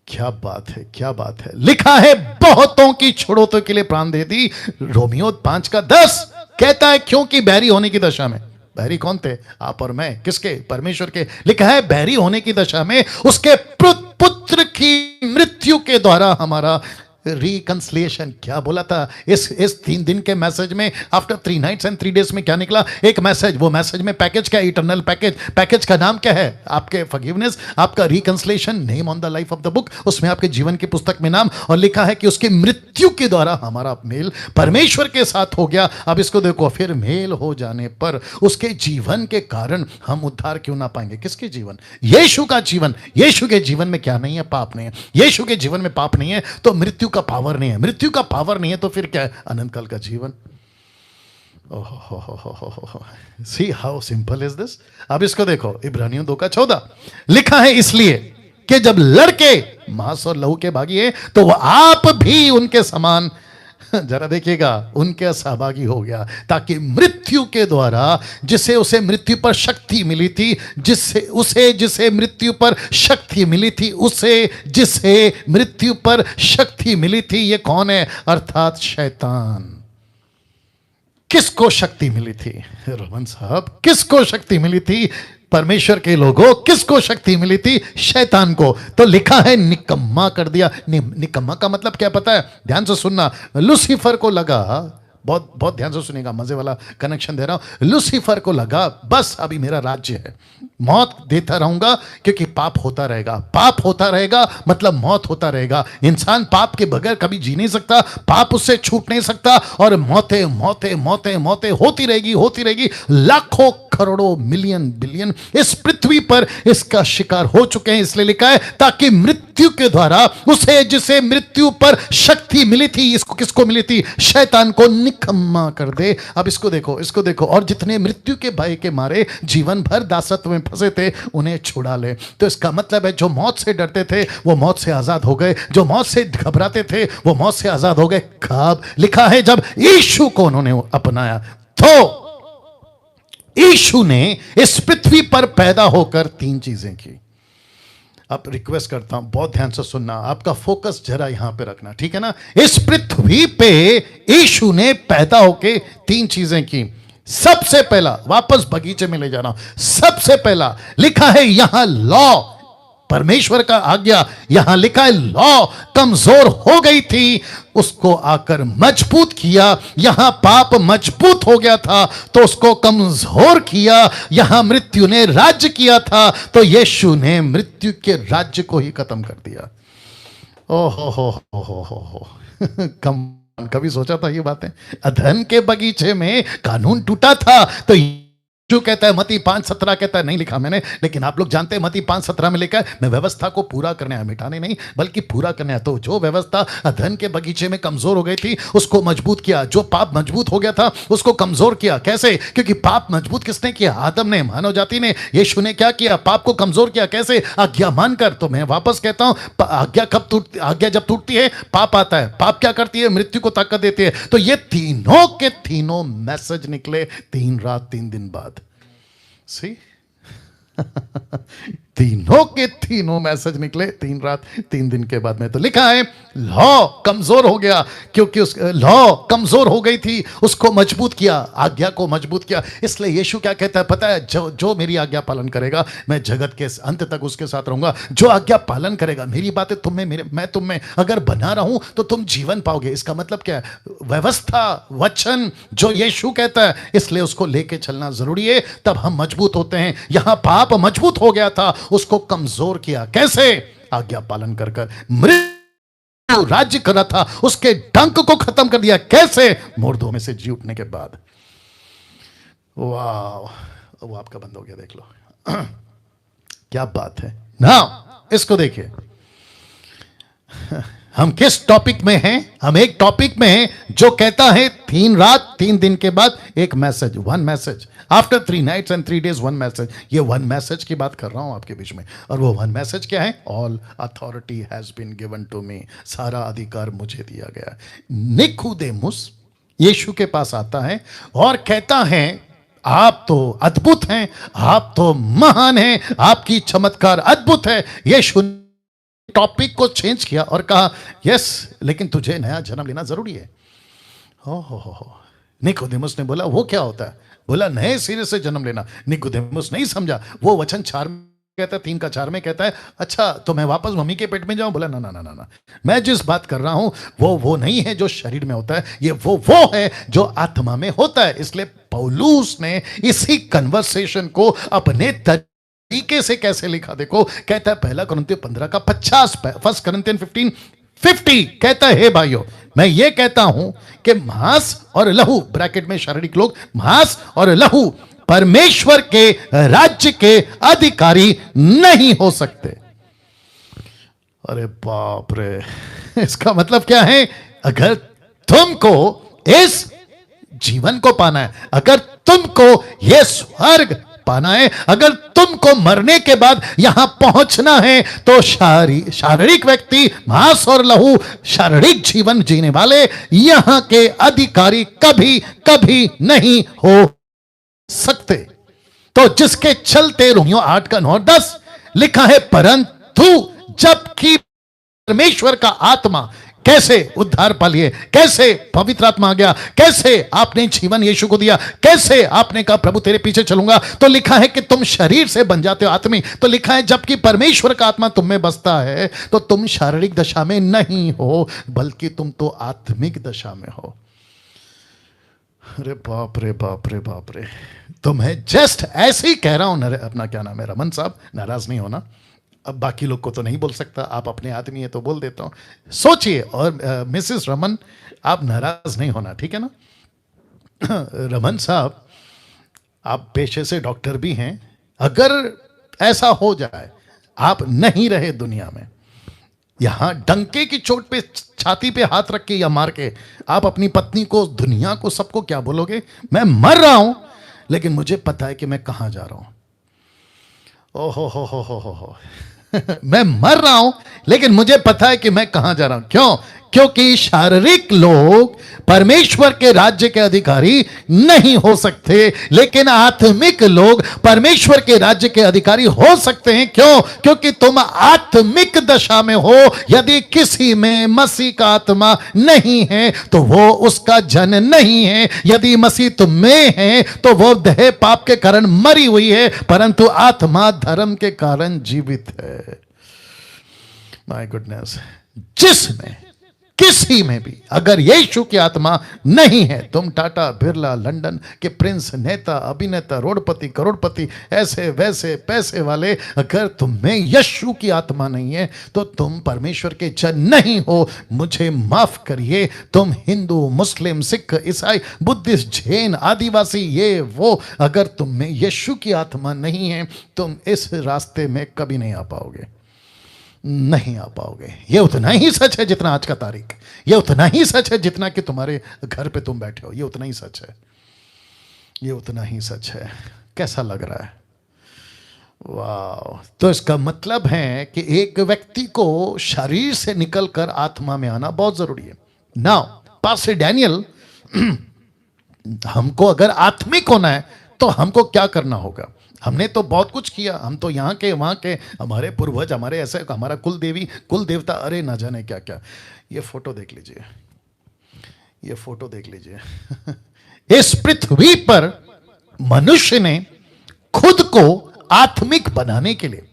क्या बात है, क्या बात है। लिखा है बहुतों की छुड़ौती के लिए प्राण दे दी। रोमियो 5:10 कहता है क्योंकि बैरी होने की दशा में, बैरी कौन थे? आप और मैं। किसके? परमेश्वर के। लिखा है बैरी होने की दशा में उसके पुत्र की मृत्यु के द्वारा हमारा रिकंसिलिएशन। क्या बोला था इस 3 दिन के मैसेज में? आफ्टर 3 nights and 3 days में क्या निकला? एक मैसेज। वो मैसेज में पैकेज क्या? Eternal package. पैकेज का नाम क्या है? आपके फॉरगिवनेस, आपका reconciliation, name on the life of the book, उसमें आपके जीवन की पुस्तक में नाम। और लिखा है कि उसकी मृत्यु के द्वारा हमारा मेल परमेश्वर के साथ हो गया। अब इसको देखो, फिर मेल हो जाने पर उसके जीवन के कारण हम उद्धार क्यों ना पाएंगे? किसके जीवन? यीशु का जीवन। यीशु के जीवन में क्या नहीं है? पाप नहीं है। यीशु के जीवन में पाप नहीं है तो मृत्यु का पावर नहीं है। मृत्यु का पावर नहीं है तो फिर क्या है? अनंत काल का जीवन। See how simple is this. अब इसको देखो, इब्रानियों 2:14 लिखा है इसलिए कि जब लड़के मांस और लहू के भागी हैं तो वह आप भी उनके समान, जरा देखिएगा, उनके सहभागी हो गया, ताकि मृत्यु के द्वारा उसे मृत्यु पर शक्ति मिली थी, जिसे मृत्यु पर शक्ति मिली थी, जिसे मृत्यु पर शक्ति मिली थी। ये कौन है? अर्थात शैतान। किसको शक्ति मिली थी? रोमन साहब, किसको शक्ति मिली थी? परमेश्वर के लोगों, किसको शक्ति मिली थी? शैतान को। तो लिखा है निकम्मा कर दिया। निकम्मा का मतलब क्या पता है? ध्यान से सुनना। लूसीफर को लगा बहुत बहुत ध्यान से सुनिएगा, मजे वाला कनेक्शन दे रहा हूं। लूसीफर को लगा बस अभी मेरा राज्य है, मौत देता रहूंगा क्योंकि पाप होता रहेगा, पाप होता रहेगा मतलब मौत होता रहेगा। इंसान पाप के बगैर कभी जी नहीं सकता, पाप उससे छूट नहीं सकता, और मौतें मौतें मौतें मौतें होती रहेगी। लाखों करोड़ों मिलियन बिलियन इस पृथ्वी पर इसका शिकार हो चुके हैं। इसलिए लिखा है ताकि मृत्यु के द्वारा उसे, जिसे मृत्यु पर शक्ति मिली थी, इसको किसको मिली थी? शैतान को निकम्मा कर दे। अब इसको देखो, और जितने मृत्यु के भय के मारे जीवन भर दासत्व में फंसे थे उन्हें छुड़ा ले। तो इसका मतलब है जो मौत से डरते थे वो मौत से आजाद हो गए, जो मौत से घबराते थे वो मौत से आजाद हो गए। कब? लिखा है जब यीशु को उन्होंने अपनाया। तो यीशु ने इस पृथ्वी पर पैदा होकर 3 चीजें की। अब रिक्वेस्ट करता हूं बहुत ध्यान से सुनना, आपका फोकस जरा यहां पे रखना, ठीक है ना? इस पृथ्वी पे यीशु ने पैदा होकर 3 चीजें की। सबसे पहला, वापस बगीचे में ले जा रहा हूं, सबसे पहला लिखा है यहां लॉ, परमेश्वर का आज्ञा। यहां लिखा है लॉ कमजोर हो गई थी, उसको आकर मजबूत किया। यहां पाप मजबूत हो गया था तो उसको कमजोर किया। यहां मृत्यु ने राज्य किया था तो यीशु ने मृत्यु के राज्य को ही खत्म कर दिया। ओहो हो कभी सोचा था ये बातें? अदन के बगीचे में कानून टूटा था तो जो कहता है मती 5:17 कहता है, नहीं लिखा मैंने, लेकिन आप लोग जानते हैं मती 5:17 में लिखा है मैं व्यवस्था को पूरा करने आया, मिटाने नहीं बल्कि पूरा करने आया। तो जो व्यवस्था अदन के बगीचे में कमजोर हो गई थी उसको मजबूत किया, जो पाप मजबूत हो गया था उसको कमजोर किया। कैसे? क्योंकि पाप मजबूत किसने किया? आदम ने, मानव जाति ने। यीशु ने क्या किया? पाप को कमजोर किया। कैसे? आज्ञा मानकर। तो मैं वापस कहता हूं, आज्ञा कब टूटती? आज्ञा जब टूटती है पाप आता है। पाप क्या करती है? मृत्यु को ताकत देती है। तो ये तीनों के तीनों मैसेज निकले 3 रात 3 दिन बाद। सी तीनों के तीनों मैसेज निकले 3 रात 3 दिन के बाद में। तो लिखा है लॉ कमजोर हो गया, क्योंकि उस लॉ कमजोर हो गई थी, उसको मजबूत किया, आज्ञा को मजबूत किया। इसलिए यीशु क्या कहता है पता है? जो मेरी आज्ञा पालन करेगा मैं जगत के अंत तक उसके साथ रहूंगा। जो आज्ञा पालन करेगा, मेरी बातें तुम में, मैं तुम में अगर बना रहूं तो तुम जीवन पाओगे। इसका मतलब क्या है? व्यवस्था, वचन जो यीशु कहता है, इसलिए उसको लेके चलना जरूरी है, तब हम मजबूत होते हैं। यहां पाप मजबूत हो गया था, उसको कमजोर किया। कैसे? आज्ञा पालन कर कर। मृत्यु राज्य कर रहा था, उसके डंक को खत्म कर दिया। कैसे? मुर्दों में से जी उठने के बाद। वाह, वो आपका बंद हो गया, देख लो क्या बात है ना। इसको देखिए, हम किस टॉपिक में हैं? हम एक टॉपिक में हैं जो कहता है 3 रात 3 दिन के बाद एक message, 1 message. After 3 nights and 3 days 1 message. ये 1 मैसेज की बात कर रहा हूं आपके बीच में। और वो 1 मैसेज क्या है? All authority has been given to me. सारा अधिकार मुझे दिया गया। निकोदेमुस यीशु के पास आता है और कहता है आप तो अद्भुत हैं, आप तो महान हैं, आपकी चमत्कार अद्भुत है। यीशु टॉपिक को चेंज किया और कहा यस, लेकिन तुझे नया जन्म लेना जरूरी है। हो। निकोदेमुस ने बोला वो क्या होता है? बोला नए सिरे से जन्म लेना। निकोदेमुस नहीं समझा। वो वचन 4 में कहता है, 3 का 4 में कहता है अच्छा तो मैं वापस मम्मी के पेट में जाऊं? बोला ना, मैं जिस बात कर रहा हूं वो नहीं है जो शरीर में होता है, ये वो है जो आत्मा में होता है। इसलिए पौलुस ने इसी कन्वर्सेशन को अपने तरीके से कैसे लिखा देखो। कहता है 1 कुरिन्थियों 15 का 50, 1 कुरिन्थियन 15:50 कहता है हे भाइयों, मैं ये कहता हूं कि मांस और लहू, ब्रैकेट में शारीरिक लोग, मांस और लहू परमेश्वर के राज्य के अधिकारी नहीं हो सकते। अरे बाप रे, इसका मतलब क्या है? अगर तुमको इस जीवन को पाना है, अगर तुमको यह स्वर्ग पाना है, अगर तुमको मरने के बाद यहां पहुंचना है, तो शारीरिक व्यक्ति, मांस और लहू, शारीरिक जीवन जीने वाले यहां के अधिकारी कभी नहीं हो सकते। तो जिसके चलते रोमियो 8 का 9 और 10 लिखा है परंतु जबकि परमेश्वर का आत्मा, कैसे उद्धार पा लिए, कैसे पवित्र आत्मा आ गया, कैसे आपने जीवन यीशु को दिया, कैसे आपने कहा प्रभु तेरे पीछे चलूंगा, तो लिखा है कि तुम शरीर से बन जाते हो आत्मी। तो लिखा है जबकि परमेश्वर का आत्मा तुम में बसता है तो तुम शारीरिक दशा में नहीं हो, बल्कि तुम तो आत्मिक दशा में हो। अरे बाप रे बाप रे बाप रे। तो मैं जस्ट ऐसे ही कह रहा हूं। अपना क्या नाम है, रमन साहब, नाराज नहीं होना। अब बाकी लोग को तो नहीं बोल सकता, आप अपने आदमी है तो बोल देता हूं। सोचिए, और मिसेस रमन, आप नाराज नहीं होना, ठीक है ना। रमन साहब, आप पेशे से डॉक्टर भी हैं। अगर ऐसा हो जाए आप नहीं रहे दुनिया में, यहां डंके की चोट पे छाती पे हाथ रख के या मार के आप अपनी पत्नी को, दुनिया को, सबको क्या बोलोगे? मैं मर रहा हूं लेकिन मुझे पता है कि मैं कहां जा रहा हूं। ओहो हो। मैं मर रहा हूं लेकिन मुझे पता है कि मैं कहां जा रहा हूं। क्यों? क्योंकि शारीरिक लोग परमेश्वर के राज्य के अधिकारी नहीं हो सकते, लेकिन आत्मिक लोग परमेश्वर के राज्य के अधिकारी हो सकते हैं। क्यों? क्योंकि तुम आत्मिक दशा में हो। यदि किसी में मसीह का आत्मा नहीं है तो वो उसका जन नहीं है। यदि मसीह तुम में है तो वो देह पाप के कारण मरी हुई है, परंतु आत्मा धर्म के कारण जीवित है। My goodness. जिसमें किसी में भी अगर यीशु की आत्मा नहीं है, तुम टाटा, बिरला, लंदन के प्रिंस, नेता, अभिनेता, रोडपति, करोड़पति, ऐसे वैसे पैसे वाले, अगर तुम में यीशु की आत्मा नहीं है तो तुम परमेश्वर के जन नहीं हो। मुझे माफ करिए, तुम हिंदू, मुस्लिम, सिख, ईसाई, बुद्धिस्ट, जैन, आदिवासी, ये वो, अगर तुम में यीशु की आत्मा नहीं है तुम इस रास्ते में कभी नहीं आ पाओगे, नहीं आ पाओगे। ये उतना ही सच है जितना आज का तारीख, ये उतना ही सच है जितना कि तुम्हारे घर पे तुम बैठे हो, ये उतना ही सच है, ये उतना ही सच है। कैसा लग रहा है? वाह। तो इसका मतलब है कि एक व्यक्ति को शरीर से निकलकर आत्मा में आना बहुत जरूरी है। नाउ पास्टर डैनियल, हमको अगर आत्मिक होना है तो हमको क्या करना होगा? हमने तो बहुत कुछ किया, हम तो यहाँ के वहाँ के, हमारे पूर्वज, हमारे ऐसे, हमारा कुल देवी, कुल देवता, अरे ना जाने क्या क्या। ये फोटो देख लीजिए, ये फोटो देख लीजिए। इस पृथ्वी पर मनुष्य ने खुद को आत्मिक बनाने के लिए,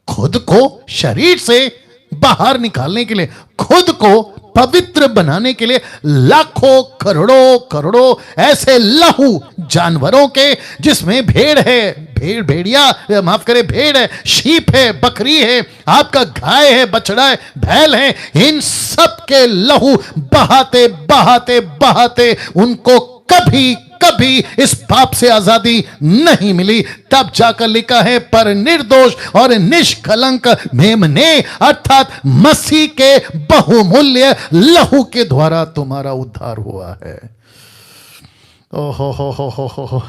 खुद को शरीर से बाहर निकालने के लिए, खुद को पवित्र बनाने के लिए लाखों करोड़ों करोड़ों ऐसे लहू जानवरों के, जिसमें भेड़ है, भेड़िया, माफ करे, भेड़ है, शीप है, बकरी है, आपका गाय है, बछड़ा है, बैल है, इन सब के लहू बहाते बहाते बहाते उनको कभी कभी इस पाप से आजादी नहीं मिली। तब जाकर लिखा है, पर निर्दोष और निष्कलंक मेमने अर्थात मसीह के बहुमूल्य लहू के द्वारा तुम्हारा उद्धार हुआ है। ओहो हो।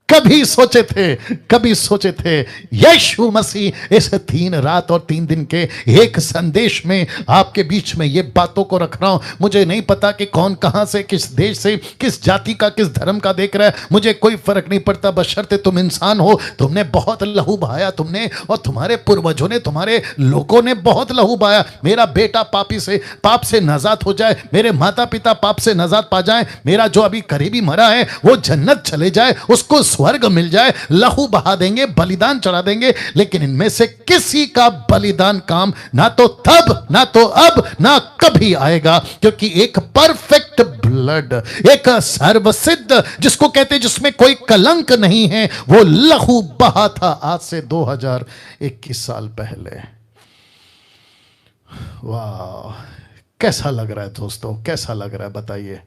कभी सोचे थे यीशु मसीह इस 3 रात और 3 दिन के एक संदेश में आपके बीच में ये बातों को रख रहा हूं। मुझे नहीं पता कि कौन कहां से, किस देश से, किस जाति का, किस धर्म का देख रहा है, मुझे कोई फर्क नहीं पड़ता, बशर्ते तुम इंसान हो। तुमने बहुत लहू बहाया, तुमने और तुम्हारे पूर्वजों ने, तुम्हारे लोगों ने बहुत लहू बहाया। मेरा बेटा पाप से नाजाद हो जाए, मेरे माता पिता पाप से नाजाद पा जाए, मेरा जो अभी करीबी मरा है वो जन्नत चले जाए, उसको स्वर्ग मिल जाए, लहू बहा देंगे, बलिदान चढ़ा देंगे। लेकिन इनमें से किसी का बलिदान काम ना तो तब, ना तो अब, ना कभी आएगा, क्योंकि एक परफेक्ट ब्लड, एक सर्वसिद्ध, जिसको कहते हैं जिसमें कोई कलंक नहीं है, वो लहू बहा था आज से 2021 साल पहले। वाह, कैसा लग रहा है दोस्तों, कैसा लग रहा है बताइए।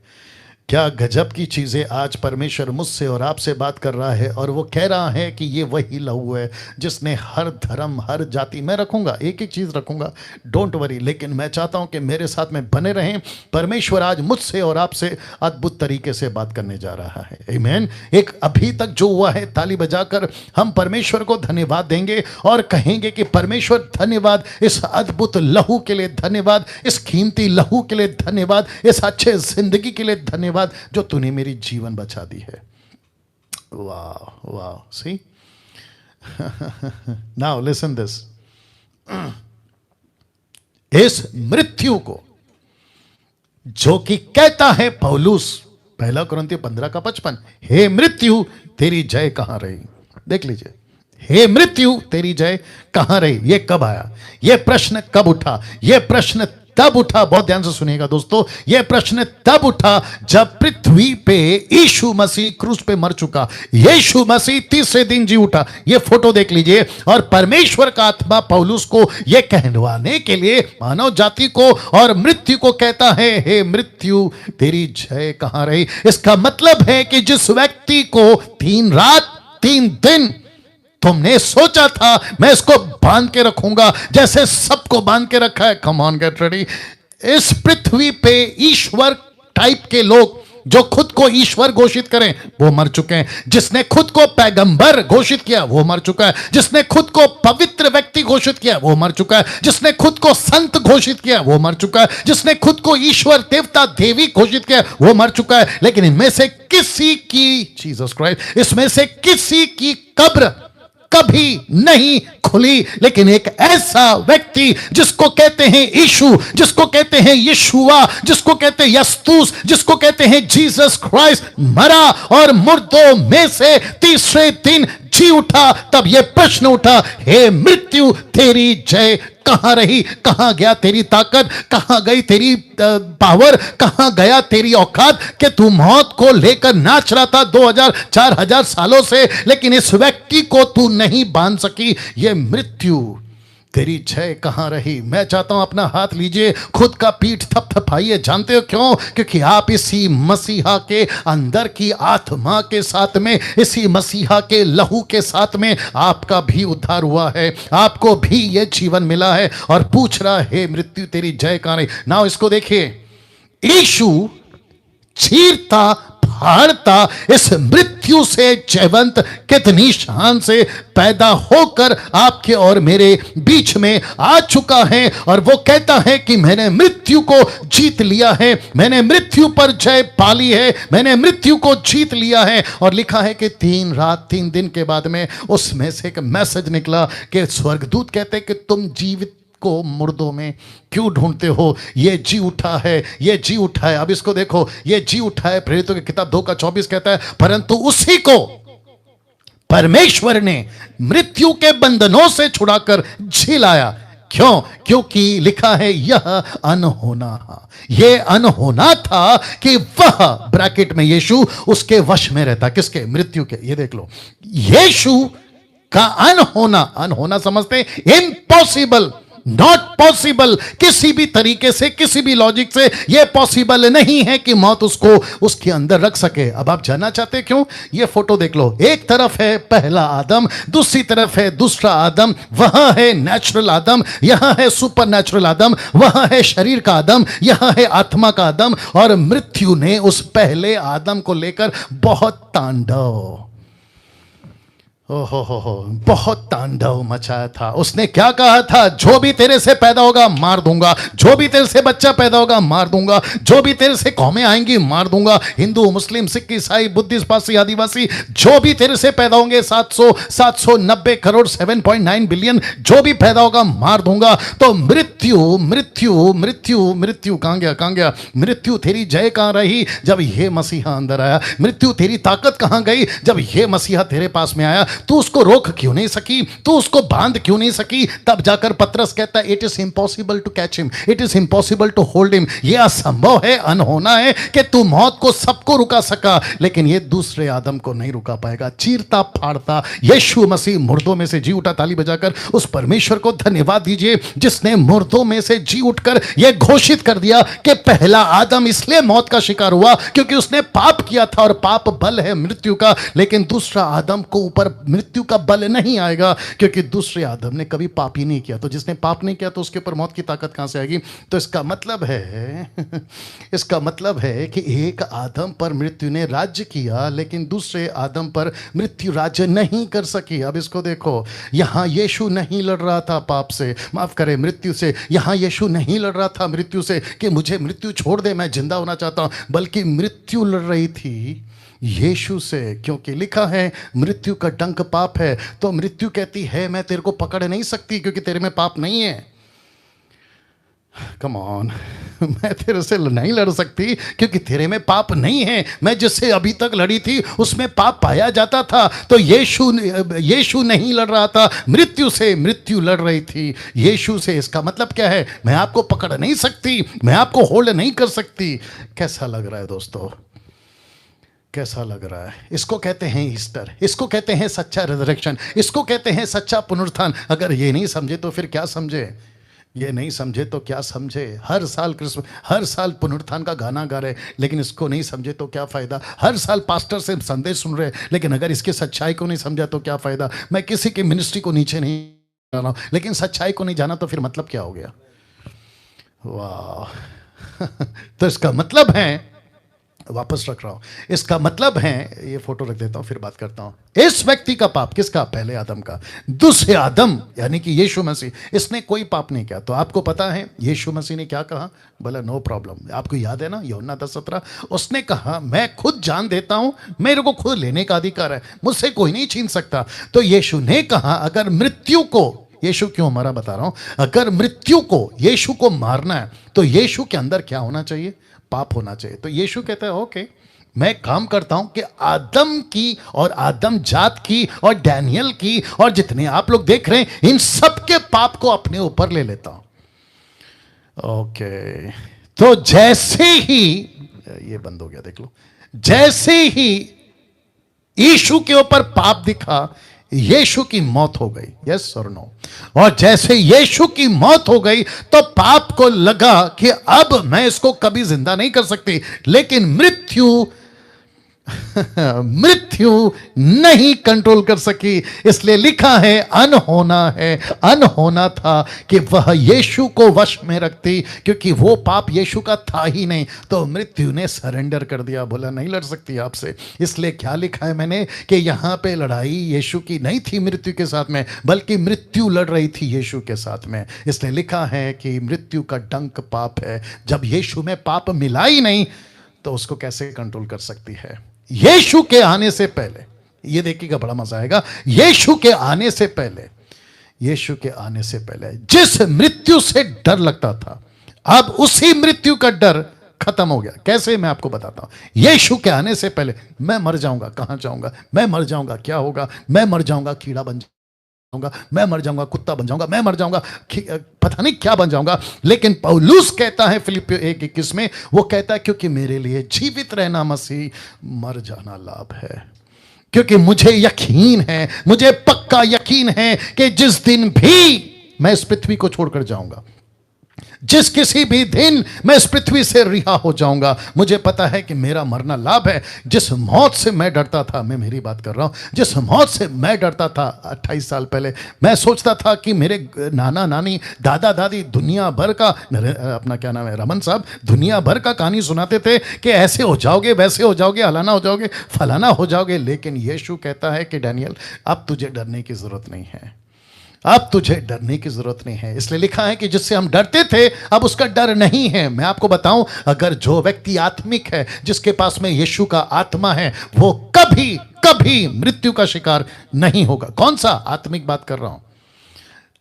क्या गजब की चीज़ें आज परमेश्वर मुझसे और आपसे बात कर रहा है, और वो कह रहा है कि ये वही लहू है जिसने हर धर्म, हर जाति, मैं रखूंगा, एक एक चीज़ रखूंगा, डोंट वरी, लेकिन मैं चाहता हूं कि मेरे साथ में बने रहें। परमेश्वर आज मुझसे और आपसे अद्भुत तरीके से बात करने जा रहा है। आमीन। एक अभी तक जो हुआ है, ताली बजाकर हम परमेश्वर को धन्यवाद देंगे और कहेंगे कि परमेश्वर धन्यवाद इस अद्भुत लहू के लिए, धन्यवाद इस कीमती लहू के लिए, धन्यवाद इस अच्छे जिंदगी के लिए, धन्यवाद जो तूने मेरी जीवन बचा दी है। वाह वाह, सी। Now listen this. इस मृत्यु को, जो कि कहता है पौलुस, 1 कुरिन्थियों 15:55, हे मृत्यु तेरी जय कहां रही। देख लीजिए, हे मृत्यु तेरी जय कहां रही। ये कब आया, ये प्रश्न कब उठा, ये प्रश्न तब उठा, बहुत ध्यान से सुनिएगा दोस्तों, यह प्रश्न तब उठा जब पृथ्वी पे यीशु मसीह क्रूस पे मर चुका, यीशु मसीह तीसरे दिन जी उठा। यह फोटो देख लीजिए। और परमेश्वर का आत्मा पौलुस को यह कहलवाने के लिए मानव जाति को और मृत्यु को कहता है, हे मृत्यु तेरी जय कहां रही। इसका मतलब है कि जिस व्यक्ति को 3 रात 3 दिन तुमने सोचा था मैं इसको बांध के रखूंगा जैसे सबको बांध के रखा है, कम ऑन गेट रेडी। इस पृथ्वी पे ईश्वर टाइप के लोग जो खुद को ईश्वर घोषित करें वो मर चुके हैं। जिसने खुद को पैगंबर घोषित किया वो मर चुका है। जिसने खुद को पवित्र व्यक्ति घोषित किया वो मर चुका है। जिसने खुद को संत घोषित किया वो मर चुका है। जिसने खुद को ईश्वर देवता देवी घोषित किया वो मर चुका है। लेकिन इनमें से किसी की, जीसस क्राइस्ट, इसमें से किसी की कब्र कभी नहीं खुली। लेकिन एक ऐसा व्यक्ति जिसको कहते हैं यीशु, जिसको कहते हैं यीशुआ, जिसको कहते हैं यस्तूस, जिसको कहते हैं जीसस क्राइस्ट, मरा और मुर्दों में से तीसरे दिन जी उठा। तब यह प्रश्न उठा, हे मृत्यु तेरी जय कहां रही, कहां गया तेरी ताकत, कहां गई तेरी पावर, कहां गया तेरी औकात कि तू मौत को लेकर नाच रहा था 2000-4000 सालों से, लेकिन इस व्यक्ति को तू नहीं बांध सकी। यह मृत्यु तेरी जय कहां रही। मैं चाहता हूं अपना हाथ लीजिए, खुद का पीठ थपथपाइए। जानते हो क्यों? क्योंकि आप इसी मसीहा के अंदर की आत्मा के साथ में, इसी मसीहा के लहू के साथ में आपका भी उद्धार हुआ है, आपको भी यह जीवन मिला है। और पूछ रहा है मृत्यु तेरी जय कहां रही। नाउ इसको देखिए, यीशु चीरता फाड़ता इस मृत्यु से जयवंत कितनी शान से पैदा होकर आपके और मेरे बीच में आ चुका है। और वो कहता है कि मैंने मृत्यु को जीत लिया है, मैंने मृत्यु पर जय पाली है, मैंने मृत्यु को जीत लिया है। और लिखा है कि 3 रात 3 दिन के बाद में उसमें से एक मैसेज निकला कि स्वर्गदूत कहते कि तुम जीवित को मुर्दों में क्यों ढूंढते हो, ये जी उठा है, ये जी उठा है। अब इसको देखो, ये जी उठा है। प्रेरितों की किताब 2:24 कहता है, परंतु उसी को परमेश्वर ने मृत्यु के बंधनों से छुड़ाकर जी लाया। क्यों? क्योंकि लिखा है यह अनहोना, यह अनहोना था कि वह, ब्रैकेट में यीशु, उसके वश में रहता। किसके? मृत्यु के। ये देख लो, यीशु का अनहोना, अनहोना समझते, इम्पॉसिबल, नॉट पॉसिबल। किसी भी तरीके से, किसी भी लॉजिक से यह पॉसिबल नहीं है कि मौत उसको उसके अंदर रख सके। अब आप जानना चाहते हैं क्यों? यह फोटो देख लो, एक तरफ है पहला आदम, दूसरी तरफ है दूसरा आदम। वहां है नेचुरल आदम, यहां है सुपर नेचुरल आदम, वहां है शरीर का आदम, यहां है आत्मा का आदम। और मृत्यु ने उस पहले आदम को लेकर बहुत तांडव, हो बहुत तांडव मचाया था। उसने क्या कहा था? जो भी तेरे से पैदा होगा मार दूंगा, जो भी तेरे से बच्चा पैदा होगा मार दूंगा, जो भी तेरे से कौमें आएंगी मार दूंगा। हिंदू, मुस्लिम, सिख, ईसाई, बुद्धिस्ट, पारसी, आदिवासी, जो भी तेरे से पैदा होंगे, 790 करोड़ 7.9 बिलियन, जो भी पैदा होगा मार दूंगा। तो मृत्यु मृत्यु मृत्यु मृत्यु कहां गया, कहां गया? मृत्यु तेरी जय कहां रही जब यह मसीहा अंदर आया? मृत्यु तेरी ताकत कहां गई जब यह मसीहा तेरे पास में आया? तू उसको रोक क्यों नहीं सकी? तू उसको बांध क्यों नहीं सकी? तब जाकर पतरस कहता है, it is impossible to catch him, it is impossible to hold him. यह असंभव है, अनहोना है कि तू मौत को सबको रुका सका, लेकिन यह दूसरे आदम को नहीं रुका पाएगा। चीरता फाड़ता यीशु मसीह मुर्दों में से जी उठा। ताली बजाकर उस परमेश्वर को धन्यवाद दीजिए जिसने मुर्दों में से जी उठकर यह घोषित कर दिया कि पहला आदम इसलिए मौत का शिकार हुआ क्योंकि उसने पाप किया था और पाप बल है मृत्यु का। लेकिन दूसरा आदम को ऊपर मृत्यु का बल नहीं आएगा क्योंकि दूसरे आदम ने कभी पाप ही नहीं किया। तो जिसने पाप नहीं किया तो उसके ऊपर मौत की ताकत कहां से आएगी? तो इसका मतलब है इसका मतलब है कि एक आदम पर मृत्यु ने राज्य किया लेकिन दूसरे आदम पर मृत्यु राज्य नहीं कर सकी। अब इसको देखो, यहां यीशु नहीं लड़ रहा था पाप से, माफ करें मृत्यु से। यहां यीशु नहीं लड़ रहा था मृत्यु से कि मुझे मृत्यु छोड़ दे, मैं जिंदा होना चाहता हूं, बल्कि मृत्यु लड़ रही थी यीशु से। क्योंकि लिखा है मृत्यु का डंक पाप है। तो मृत्यु कहती है मैं तेरे को पकड़ नहीं सकती क्योंकि तेरे में पाप नहीं है। कम ऑन, मैं तेरे से नहीं लड़ सकती क्योंकि तेरे में पाप नहीं है। मैं जिससे अभी तक लड़ी थी उसमें पाप पाया जाता था। तो यीशु नहीं लड़ रहा था मृत्यु से, मृत्यु लड़ रही थी यीशु से। इसका मतलब क्या है? मैं आपको पकड़ नहीं सकती, मैं आपको होल्ड नहीं कर सकती। कैसा लग रहा है दोस्तों? कैसा लग रहा है? इसको कहते हैं ईस्टर, इसको कहते हैं सच्चा रिजरेक्शन, इसको कहते हैं सच्चा पुनरुत्थान। अगर ये नहीं समझे तो फिर क्या समझे? ये नहीं समझे तो क्या समझे? हर साल क्रिसमस, हर साल पुनरुत्थान का गाना गा रहे, लेकिन इसको नहीं समझे तो क्या फ़ायदा? हर साल पास्टर से संदेश सुन रहे, लेकिन अगर इसकी सच्चाई को नहीं समझा तो क्या फ़ायदा? मैं किसी की मिनिस्ट्री को नीचे नहीं जा रहा हूँ, लेकिन सच्चाई को नहीं जाना तो फिर मतलब क्या हो गया? वाह! तो इसका मतलब है, वापस रख रहा हूं, इसका मतलब है, ये फोटो रख देता हूं फिर बात करता हूं। इस व्यक्ति का पाप किसका? पहले आदम का। दूसरे आदम यानी कि यीशु मसीह, इसने कोई पाप नहीं किया। तो आपको पता है यीशु मसीह ने क्या कहा? बोला नो प्रॉब्लम। आपको याद है ना यूहन्ना 10:17? उसने कहा मैं खुद जान देता हूं, मेरे को खुद लेने का अधिकार है, मुझसे कोई नहीं छीन सकता। तो यीशु ने कहा अगर मृत्यु को, यीशु क्यों मरा बता रहा हूं, अगर मृत्यु को, यीशु को मारना है तो यीशु के अंदर क्या होना चाहिए? पाप होना चाहिए। तो यीशु कहता है ओके, मैं काम करता हूं कि आदम की और आदम जात की और डैनियल की और जितने आप लोग देख रहे हैं इन सब के पाप को अपने ऊपर ले लेता हूं। ओके, तो जैसे ही, ये बंद हो गया देख लो, जैसे ही यीशु के ऊपर पाप दिखा, यीशु की मौत हो गई। यस और नो? और जैसे यीशु की मौत हो गई तो पाप को लगा कि अब मैं इसको कभी जिंदा नहीं कर सकती, लेकिन मृत्यु मृत्यु नहीं कंट्रोल कर सकी। इसलिए लिखा है अनहोना है, अनहोना था कि वह यीशु को वश में रखती, क्योंकि वो पाप यीशु का था ही नहीं। तो मृत्यु ने सरेंडर कर दिया, बोला नहीं लड़ सकती आपसे। इसलिए क्या लिखा है मैंने कि यहां पे लड़ाई यीशु की नहीं थी मृत्यु के साथ में, बल्कि मृत्यु लड़ रही थी यीशु के साथ में। इसलिए लिखा है कि मृत्यु का डंक पाप है। जब यीशु में पाप मिला ही नहीं तो उसको कैसे कंट्रोल कर सकती है? यीशु के आने से पहले, ये देखिएगा बड़ा मजा आएगा, यीशु के आने से पहले, यीशु के आने से पहले जिस मृत्यु से डर लगता था, अब उसी मृत्यु का डर खत्म हो गया। कैसे? मैं आपको बताता हूं। यीशु के आने से पहले मैं मर जाऊंगा, कहां जाऊंगा? मैं मर जाऊंगा, क्या होगा? मैं मर जाऊंगा, कीड़ा बन जाऊंगा, मैं मर जाऊंगा, कुत्ता बन जाऊंगा, मैं मर जाऊंगा, पता नहीं क्या बन जाऊंगा। लेकिन पौलुस कहता है फिलिपियों 1:21 में, वो कहता है क्योंकि मेरे लिए जीवित रहना मसीह, मर जाना लाभ है। क्योंकि मुझे यकीन है, मुझे पक्का यकीन है कि जिस दिन भी मैं इस पृथ्वी को छोड़कर जाऊंगा, जिस किसी भी दिन मैं इस पृथ्वी से रिहा हो जाऊंगा, मुझे पता है कि मेरा मरना लाभ है। जिस मौत से मैं डरता था, मैं मेरी बात कर रहा हूं, जिस मौत से मैं डरता था 28 साल पहले, मैं सोचता था कि मेरे नाना नानी, दादा दादी दुनिया भर का, अपना क्या नाम है, रमन साहब, दुनिया भर का कहानी सुनाते थे कि ऐसे हो जाओगे, वैसे हो जाओगे, हलाना हो जाओगे, फलाना हो जाओगे। लेकिन यीशु कहता है कि डैनियल अब तुझे डरने की जरूरत नहीं है, अब तुझे डरने की जरूरत नहीं है। इसलिए लिखा है कि जिससे हम डरते थे अब उसका डर नहीं है। मैं आपको बताऊं, अगर जो व्यक्ति आत्मिक है, जिसके पास में यीशु का आत्मा है, वो कभी कभी मृत्यु का शिकार नहीं होगा। कौन सा आत्मिक बात कर रहा हूं?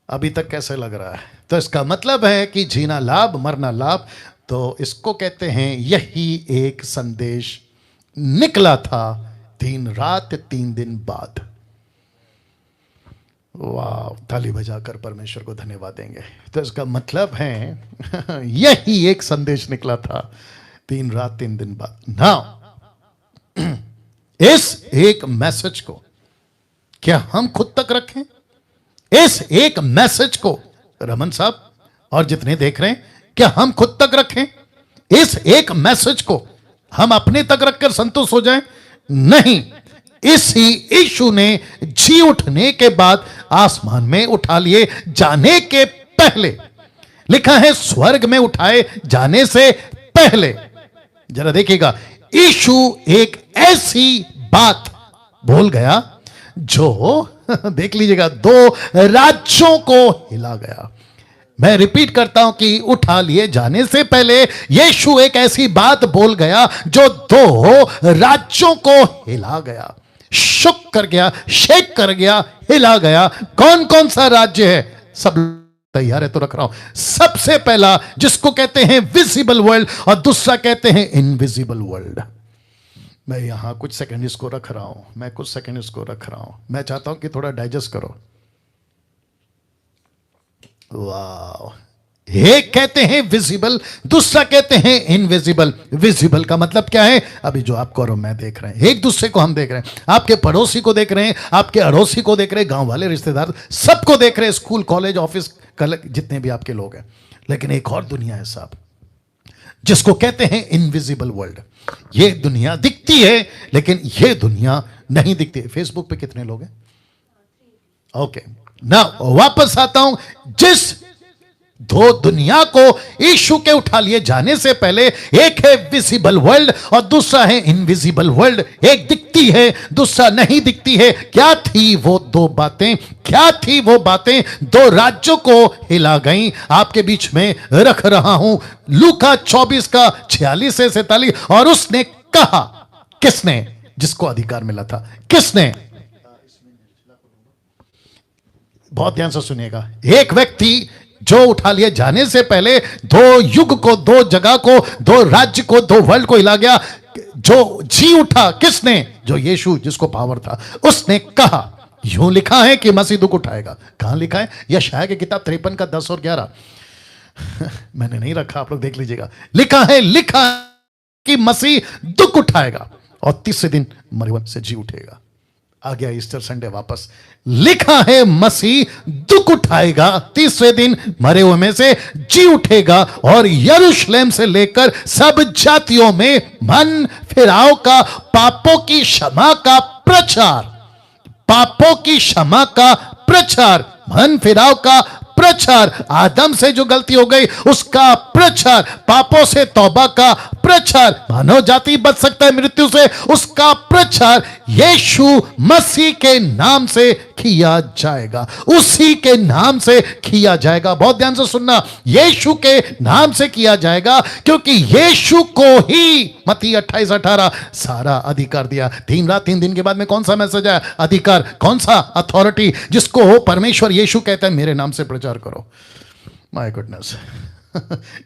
अभी तक कैसे लग रहा है? तो इसका मतलब है कि जीना लाभ, मरना लाभ। तो इसको कहते हैं, यही एक संदेश निकला था 3 रात 3 दिन बाद। वाह! ताली बजाकर परमेश्वर को धन्यवाद देंगे। तो इसका मतलब है यही एक संदेश निकला था 3 रात 3 दिन बाद। नाउ इस एक मैसेज को क्या हम खुद तक रखें? इस एक मैसेज को रमन साहब और जितने देख रहे हैं, क्या हम खुद तक रखें? इस एक मैसेज को हम अपने तक रखकर संतुष्ट हो जाएं? नहीं। इसी यीशु ने जी उठने के बाद आसमान में उठा लिए जाने के पहले, लिखा है स्वर्ग में उठाए जाने से पहले, जरा देखिएगा, यीशु एक ऐसी बात बोल गया जो देख लीजिएगा 2 राज्यों को हिला गया। मैं रिपीट करता हूं कि उठा लिए जाने से पहले यीशु एक ऐसी बात बोल गया जो 2 राज्यों को हिला गया, शुक कर गया, शेक कर गया, हिला गया। कौन कौन सा राज्य है? सब तैयार है तो रख रहा हूं। सबसे पहला जिसको कहते हैं विजिबल वर्ल्ड और दूसरा कहते हैं इनविजिबल वर्ल्ड। मैं यहां कुछ सेकंड इसको रख रहा हूं, मैं कुछ सेकंड इसको रख रहा हूं। मैं चाहता हूं कि थोड़ा डाइजेस्ट करो। वाह, एक कहते हैं विजिबल, दूसरा कहते हैं इनविजिबल। विजिबल का मतलब क्या है? अभी जो आपको और मैं देख रहे हैं, एक दूसरे को हम देख रहे हैं, आपके पड़ोसी को देख रहे हैं, आपके अड़ोसी को देख रहे हैं, गांव वाले रिश्तेदार सबको देख रहे हैं, स्कूल कॉलेज ऑफिस जितने भी आपके लोग हैं। लेकिन एक और दुनिया है साहब, जिसको कहते हैं इनविजिबल वर्ल्ड। ये दुनिया दिखती है लेकिन ये दुनिया नहीं दिखती। फेसबुक पे कितने लोग हैं? ओके ना, वापस आता हूं। जिस दो दुनिया को यीशु के उठा लिए जाने से पहले, एक है विजिबल वर्ल्ड और दूसरा है इनविजिबल वर्ल्ड। एक दिखती है, दूसरा नहीं दिखती है। क्या थी वो दो बातें? क्या थी वो बातें? दो राज्यों को हिला गई। आपके बीच में रख रहा हूं लूका 24 का 46 से 47। और उसने कहा, किसने? जिसको अधिकार मिला था, किसने? बहुत ध्यान से सुनिएगा। एक व्यक्ति जो उठा लिए जाने से पहले दो युग को, दो जगह को, दो राज्य को, दो वर्ल्ड को हिला गया। जो जी उठा, किसने? जो यीशु, जिसको पावर था। उसने कहा, यूं लिखा है कि मसीह दुख उठाएगा। कहां लिखा है? यशायाह की किताब 53 का 10 और 11। मैंने नहीं रखा, आप लोग देख लीजिएगा। लिखा है कि मसीह दुख उठाएगा और तीसरे दिन मरे हुए से जी उठेगा। आ गया ईस्टर संडे वापस। लिखा है मसीह दुख उठाएगा, तीसरे दिन मरे हुए में से जी उठेगा और यरूशलेम से लेकर सब जातियों में मन फिराव का, पापों की क्षमा का प्रचार, पापों की क्षमा का प्रचार, मन फिराव का प्रचार, आदम से जो गलती हो गई उसका प्रचार, पापों से तौबा का प्रचार, मानव जाति बच सकता है मृत्यु से, उसका प्रचार यीशु मसीह के नाम से किया जाएगा। उसी के नाम से किया जाएगा। बहुत ध्यान से सुनना, यीशु के नाम से किया जाएगा, क्योंकि यीशु को ही मत्ती 28:18 सारा अधिकार दिया। 3 रात 3 दिन के बाद में कौन सा मैसेज आया? अधिकार। कौन सा? अथॉरिटी, जिसको परमेश्वर यीशु कहता है मेरे नाम से प्रचार करो। माय गुडनेस,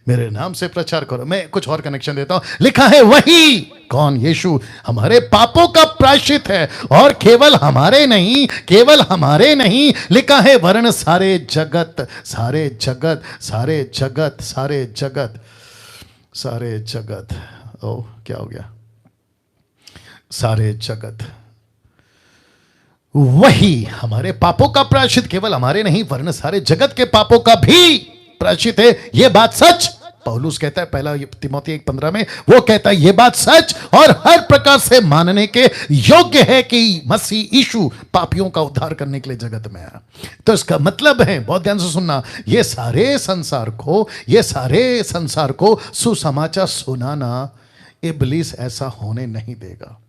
मेरे नाम से प्रचार करो। मैं कुछ और कनेक्शन देता हूं। लिखा है वही, कौन? यीशु हमारे पापों का प्रायश्चित है, और केवल हमारे नहीं, केवल हमारे नहीं, लिखा है वरन सारे जगत, सारे जगत, सारे जगत, सारे जगत, सारे जगत। ओ क्या हो गया? सारे जगत, वही हमारे पापों का प्रायश्चित, केवल हमारे नहीं वरन सारे जगत के पापों का भी प्रायश्चित है। यह बात सच, पौलुस कहता है पहला तिमोथी 1:15 में, वो कहता है यह बात सच और हर प्रकार से मानने के योग्य है कि मसीह यीशु पापियों का उद्धार करने के लिए जगत में आया। तो इसका मतलब है, बहुत ध्यान से सुनना, ये सारे संसार को सुसमाचार सुनाना इब्लीस ऐसा होने नहीं देगा।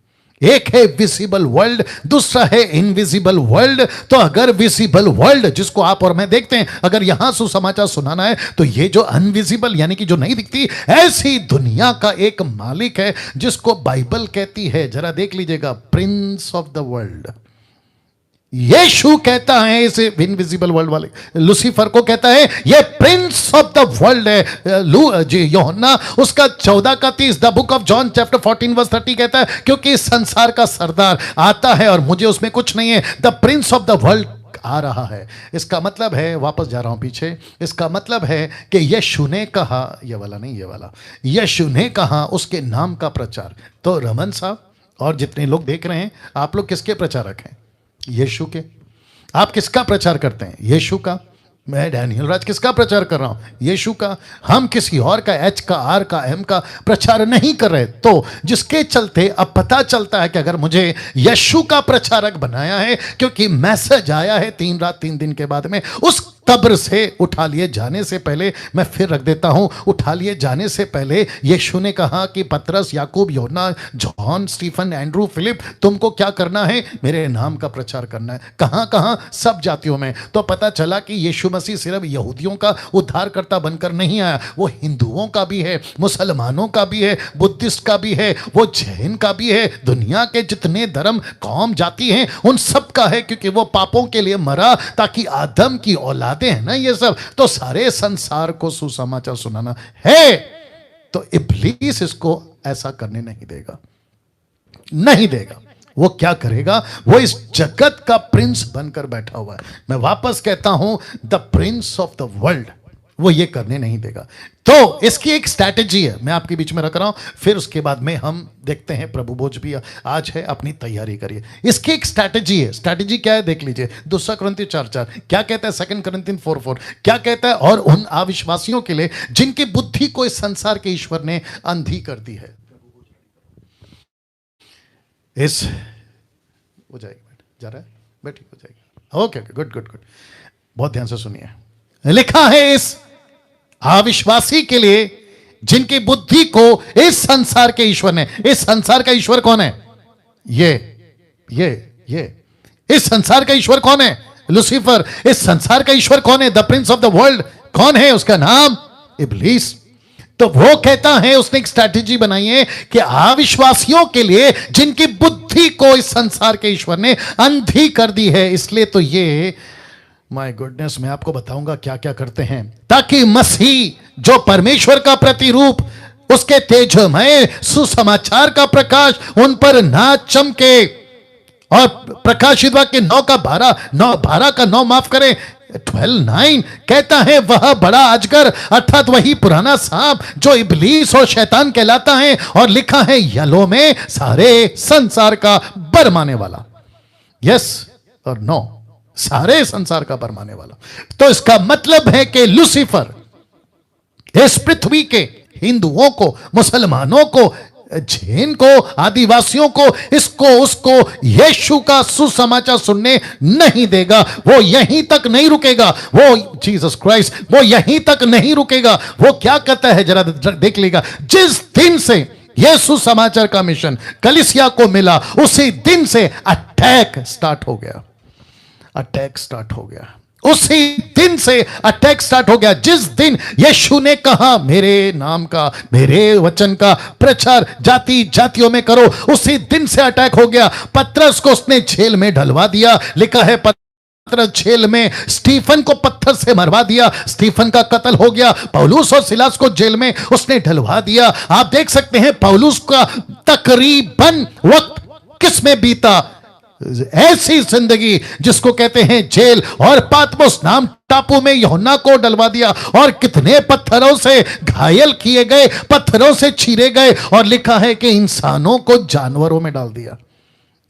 एक है विजिबल वर्ल्ड, दूसरा है इनविजिबल वर्ल्ड। तो अगर विजिबल वर्ल्ड जिसको आप और मैं देखते हैं, अगर यहां सुसमाचार सुनाना है, तो ये जो अनविजिबल यानी कि जो नहीं दिखती, ऐसी दुनिया का एक मालिक है जिसको बाइबल कहती है, जरा देख लीजिएगा, प्रिंस ऑफ द वर्ल्ड। यीशु कहता है इसे इनविजिबल वर्ल्ड वाले लूसीफर को कहता है ये प्रिंस ऑफ द वर्ल्ड है। यूहन्ना उसका 14 का 30, the book of John chapter 14 verse 30 कहता है क्योंकि इस संसार का सरदार आता है और मुझे उसमें कुछ नहीं है। The prince of the world आ रहा है। इसका मतलब है, वापस जा रहा हूं पीछे, इसका मतलब है कि यीशु ने कहा, ये वाला नहीं, ये वाला, यीशु ने कहा उसके नाम का प्रचार। तो रमन साहब और जितने लोग देख रहे हैं, आप लोग किसके प्रचारक हैं? यीशु के। आप किसका प्रचार करते हैं? यीशु का। मैं डैनियल राज किसका प्रचार कर रहा हूं? यीशु का। हम किसी और का, एच का, आर का, एम का प्रचार नहीं कर रहे। तो जिसके चलते अब पता चलता है कि अगर मुझे यीशु का प्रचारक बनाया है, क्योंकि मैसेज आया है 3 रात 3 दिन के बाद में, उस कब्र से उठा लिए जाने से पहले, मैं फिर रख देता हूं, उठा लिए जाने से पहले यीशु ने कहा कि पतरस, याकूब, यूहन्ना, जॉन, स्टीफन, एंड्रू, फिलिप, तुमको क्या करना है? मेरे नाम का प्रचार करना है। कहां कहां? सब जातियों में। तो पता चला कि यीशु मसीह सिर्फ यहूदियों का उद्धारकर्ता बनकर नहीं आया, वो हिंदुओं का भी है, मुसलमानों का भी है, बुद्धिस्ट का भी है, वो जैन का भी है, दुनिया के जितने धर्म, कौम, जाति हैं, उन सब का है, क्योंकि वो पापों के लिए मरा ताकि आदम की औलाद दिखाते हैं ना ये सब, तो सारे संसार को सुसमाचार सुनाना है, तो इब्लीस इसको ऐसा करने नहीं देगा, नहीं देगा। वो क्या करेगा? वो इस जगत का प्रिंस बनकर बैठा हुआ है। मैं वापस कहता हूं, the prince of the world, वो ये करने नहीं देगा। तो इसकी एक स्ट्रैटेजी है, मैं आपके बीच में रख रहा हूं, फिर उसके बाद में हम देखते हैं। प्रभु भोज भी आज है, अपनी तैयारी करिए। इसकी एक स्ट्रैटेजी है। स्ट्रैटेजी क्या है देख लीजिए। 2 Corinthians 4:4 क्या कहता है? 2 Corinthians 4:4 क्या कहता है? और उन अविश्वासियों के लिए जिनकी बुद्धि को इस संसार के ईश्वर ने अंधी कर दी है। इस हो जाएगी, जा रहा है, बैठी हो जाएगी। ओके, गुड गुड गुड, बहुत ध्यान से सुनिए। लिखा है इस अविश्वासी के लिए जिनकी बुद्धि को इस संसार के ईश्वर ने, इस संसार का ईश्वर कौन है? ये इस संसार का ईश्वर कौन है? लूसीफर। इस संसार का ईश्वर कौन है? The prince of the world कौन है? उसका नाम इब्लीस। तो वो कहता है, उसने एक स्ट्रैटेजी बनाई है कि अविश्वासियों के लिए जिनकी बुद्धि को इस संसार के ईश्वर ने अंधी कर दी है, इसलिए तो ये, माय गुडनेस, मैं आपको बताऊंगा क्या क्या करते हैं, ताकि मसीह जो परमेश्वर का प्रतिरूप, उसके तेजमय सुसमाचार का प्रकाश उन पर ना चमके। और प्रकाशित वाक्य 9:12 माफ करें, 12:9 कहता है, वह बड़ा अजगर अर्थात वही पुराना सांप जो इब्लीस और शैतान कहलाता है, और लिखा है यलो में सारे संसार का बरमाने वाला। यस और नो, सारे संसार का बरमाने वाला। तो इसका मतलब है कि लूसीफर इस पृथ्वी के हिंदुओं को, मुसलमानों को, जैन को, आदिवासियों को, इसको उसको यीशु का सुसमाचार सुनने नहीं देगा। वो यहीं तक नहीं रुकेगा, वो जीसस क्राइस्ट, वो यहीं तक नहीं रुकेगा। वो क्या कहता है जरा देख लेगा। जिस दिन से यह सुसमाचार का मिशन कलीसिया को मिला, उसी दिन से अटैक स्टार्ट हो गया। अटैक स्टार्ट हो गया, उसी दिन से अटैक स्टार्ट हो गया। जिस दिन यीशु ने कहा, मेरे नाम का, मेरे वचन का प्रचार जाति जातियों में करो, उसी दिन से अटैक हो गया। पतरस को उसने जेल में ढलवा दिया। लिखा है पतरस जेल में स्टीफन को पत्थर से मरवा दिया, स्टीफन का कत्ल हो गया। पौलुस और सिलास को जेल में उसने ढलवा दिया। आप देख सकते हैं पौलुस का तकरीबन वक्त किस में बीता, ऐसी जिंदगी जिसको कहते हैं जेल। और पातमोस नाम टापू में यूहन्ना को डलवा दिया, और कितने पत्थरों से घायल किए गए, पत्थरों से चीरे गए, और लिखा है कि इंसानों को जानवरों में डाल दिया।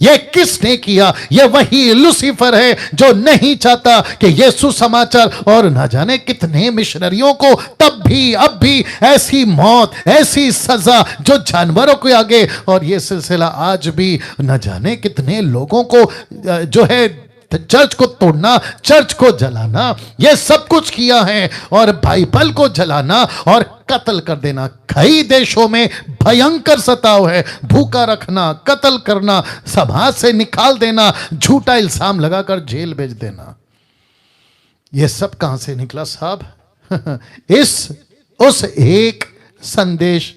यह किसने किया? यह वही लूसीफर है जो नहीं चाहता कि यह सुसमाचार, और न जाने कितने मिशनरियों को तब भी अब भी ऐसी मौत, ऐसी सजा जो जानवरों के आगे, और यह सिलसिला आज भी न जाने कितने लोगों को जो है चर्च को तोड़ना, चर्च को जलाना, यह सब कुछ किया है। और बाइबल को जलाना और कत्ल कर देना। कई देशों में भयंकर सताव है, भूखा रखना, कत्ल करना, समाज से निकाल देना, झूठा इल्जाम लगाकर जेल भेज देना। यह सब कहां से निकला साहब? उस एक संदेश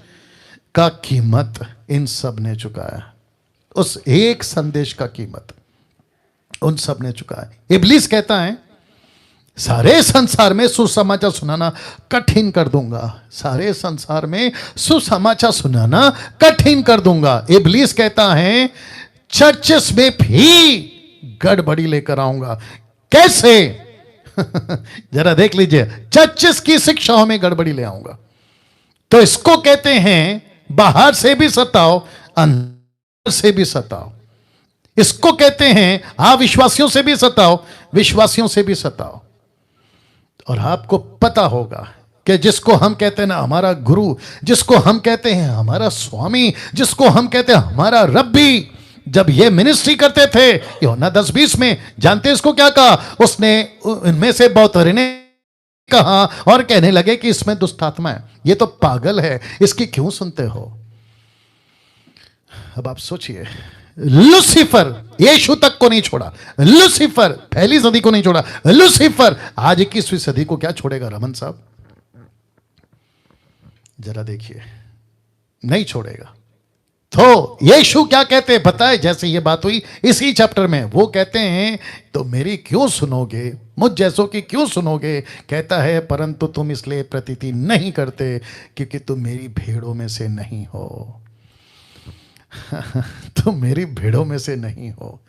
का कीमत इन सब ने चुकाया। उस एक संदेश का कीमत उन सब ने चुकाया। इब्लीस कहता है, सारे संसार में सुसमाचार सुनाना कठिन कर दूंगा, सारे संसार में सुसमाचार सुनाना कठिन कर दूंगा। इब्लीस कहता है, चर्चेस में भी गड़बड़ी लेकर आऊंगा। कैसे? जरा देख लीजिए, चर्चेस की शिक्षाओं में गड़बड़ी ले आऊंगा। तो इसको कहते हैं, बाहर से भी सताओ, अंदर से भी सताओ। इसको कहते हैं, अविश्वासियों से भी सताओ, विश्वासियों से भी सताओ। और आपको पता होगा कि जिसको हम कहते हैं ना हमारा गुरु, जिसको हम कहते हैं हमारा स्वामी, जिसको हम कहते हैं हमारा रब्बी, जब ये मिनिस्ट्री करते थे यूहन्ना 10:20 में, जानते इसको क्या कहा? उसने इनमें से बहुतों ने कहा और कहने लगे कि इसमें दुष्ट आत्मा है, ये तो पागल है, इसकी क्यों सुनते हो? अब आप सोचिए, लूसीफर यीशु तक को नहीं छोड़ा, लूसीफर पहली सदी को नहीं छोड़ा, लूसीफर आज 21वीं सदी को क्या छोड़ेगा? रमन साहब जरा देखिए, नहीं छोड़ेगा। तो यीशु क्या कहते हैं पता है? जैसे ये बात हुई इसी चैप्टर में, वो कहते हैं तो मेरी क्यों सुनोगे, मुझ जैसों की क्यों सुनोगे? कहता है परंतु तुम इसलिए प्रतीति नहीं करते क्योंकि तुम मेरी भेड़ों में से नहीं हो। तुम मेरी भेड़ों में से नहीं हो।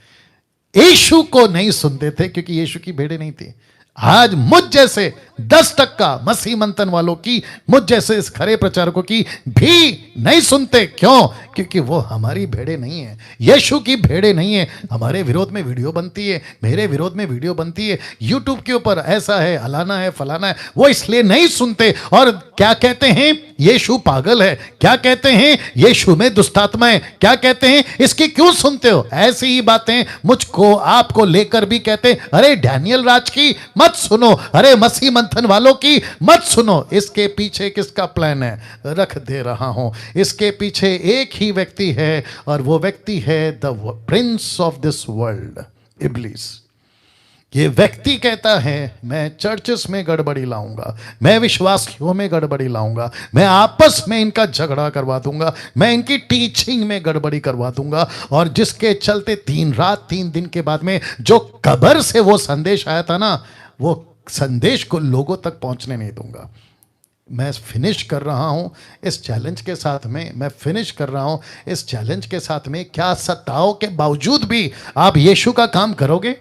यीशु को नहीं सुनते थे क्योंकि यीशु की भेड़ें नहीं थी। आज मुझ जैसे 10% मसीह मंथन वालों की, मुझ जैसे इस खरे प्रचारकों की भी नहीं सुनते। क्यों? क्योंकि वो हमारी भेड़ें नहीं है, यीशु की भेड़ें नहीं है। हमारे विरोध में वीडियो बनती है, मेरे विरोध में वीडियो बनती है यूट्यूब के ऊपर, ऐसा है, अलाना है, फलाना है, वो इसलिए नहीं सुनते। और क्या कहते हैं? यीशु पागल है। क्या कहते हैं? यीशु में दुष्टात्मा है। क्या कहते हैं? इसकी क्यों सुनते हो? ऐसी ही बातें मुझको आपको लेकर भी कहते हैं, अरे डैनियल राज की मत सुनो, अरे मसीह मंथन वालों की मत सुनो। इसके पीछे किसका प्लान है? रख दे रहा हूं। इसके पीछे एक ही व्यक्ति है और वो व्यक्ति है the prince of this world, इब्लीस। ये व्यक्ति कहता है मैं चर्चेस में गड़बड़ी लाऊंगा, मैं विश्वासियों में गड़बड़ी लाऊंगा, मैं आपस में इनका झगड़ा करवा दूंगा, मैं इनकी टीचिंग में गड़बड़ी करवा दूंगा। और जिसके चलते 3 रात 3 दिन के बाद में जो कब्र से वो संदेश आया था ना, वो संदेश को लोगों तक पहुंचने नहीं दूंगा। मैं फिनिश कर रहा हूं इस चैलेंज के साथ में, मैं फिनिश कर रहा हूं इस चैलेंज के साथ में। क्या सत्ताओं के बावजूद भी आप यीशु का काम करोगे?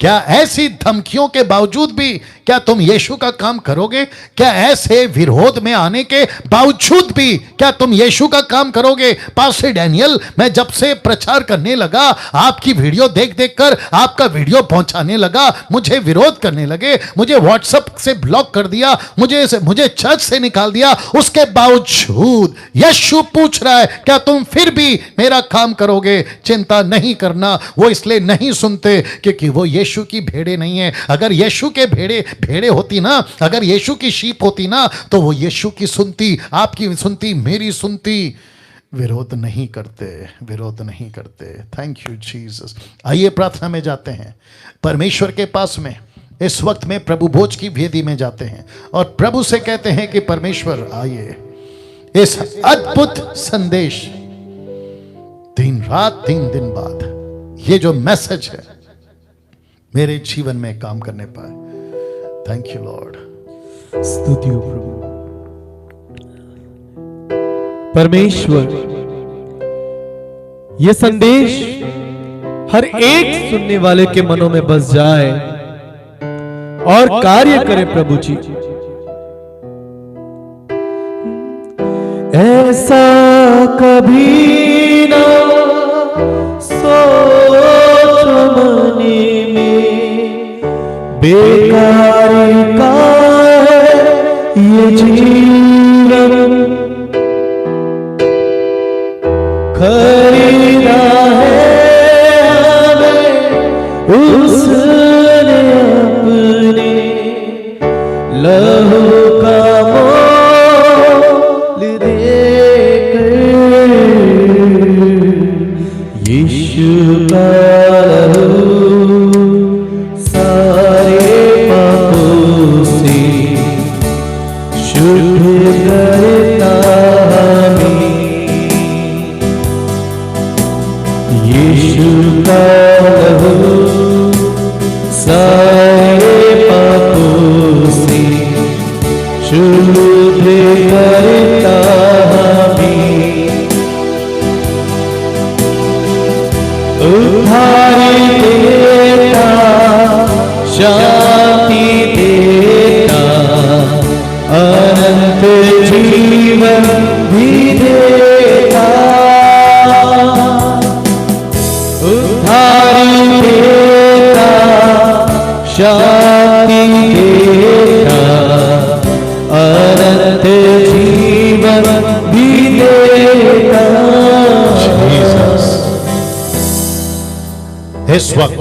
क्या ऐसी धमकियों के बावजूद भी क्या तुम यीशु का काम करोगे? क्या ऐसे विरोध में आने के बावजूद भी क्या तुम यीशु का काम करोगे? पास्टर डैनियल, मैं जब से प्रचार करने लगा, आपकी वीडियो देख देख कर आपका वीडियो पहुंचाने लगा, मुझे विरोध करने लगे, मुझे व्हाट्सएप से ब्लॉक कर दिया, मुझे चर्च से निकाल दिया। उसके बावजूद यीशु पूछ रहा है क्या तुम फिर भी मेरा काम करोगे? चिंता नहीं करना। वो इसलिए नहीं सुनते क्योंकि वो यीशु की भेड़े नहीं है। अगर यीशु के भेड़े होती ना, अगर यीशु की शीप होती ना, तो वो यीशु की सुनती, आपकी सुनती, मेरी सुनती। विरोध नहीं करते, विरोध नहीं करते। Thank you Jesus. आइए प्रार्थना में जाते हैं, परमेश्वर के पास में इस वक्त में प्रभु भोज की वेदी में जाते हैं और प्रभु से कहते हैं कि परमेश्वर आइए, इस अद्भुत संदेश 3 रात 3 दिन बाद ये जो मैसेज है मेरे जीवन में काम करने पाए। Thank you Lord. स्तुति हो प्रभु। परमेश्वर, ये संदेश हर एक सुनने वाले के मनों में बस जाए और कार्य करे प्रभु जी। ऐसा कभी ना सोच मने में, बेकार का है ये जीवन, खरीदा है हमें उसने अपने लहू का मोल देकर। यीशु का लहू सारे पापों से शुद्ध करता हमें। यीशु का लहू सारे पापों से शुद्ध करता हमें। उद्धार देता, शांति देता, अनंत जीवन भी देता। उद्धार देता, शांति देता, अनंत जीवन भी देता। इस वक्त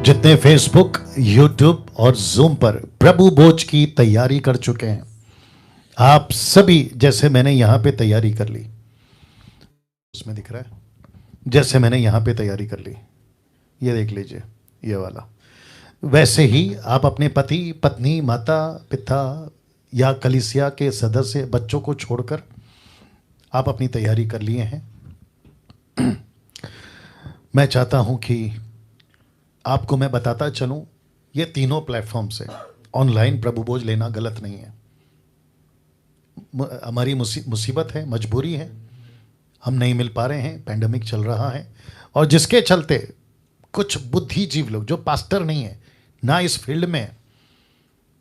जितने फेसबुक, यूट्यूब और जूम पर प्रभु भोज की तैयारी कर चुके हैं, आप सभी, जैसे मैंने यहां पे तैयारी कर ली, उसमें दिख रहा है, जैसे मैंने यहां पे तैयारी कर ली, ये देख लीजिए, ये वाला, वैसे ही आप अपने पति, पत्नी, माता, पिता या कलीसिया के सदस्य, बच्चों को छोड़कर आप अपनी तैयारी कर लिए हैं। मैं चाहता हूं कि आपको मैं बताता चलूं, ये तीनों प्लेटफॉर्म से ऑनलाइन प्रभु भोज लेना गलत नहीं है। हमारी मुसीबत है, मजबूरी है, हम नहीं मिल पा रहे हैं, पैंडेमिक चल रहा है, और जिसके चलते कुछ बुद्धिजीव लोग जो पास्टर नहीं है, ना इस फील्ड में,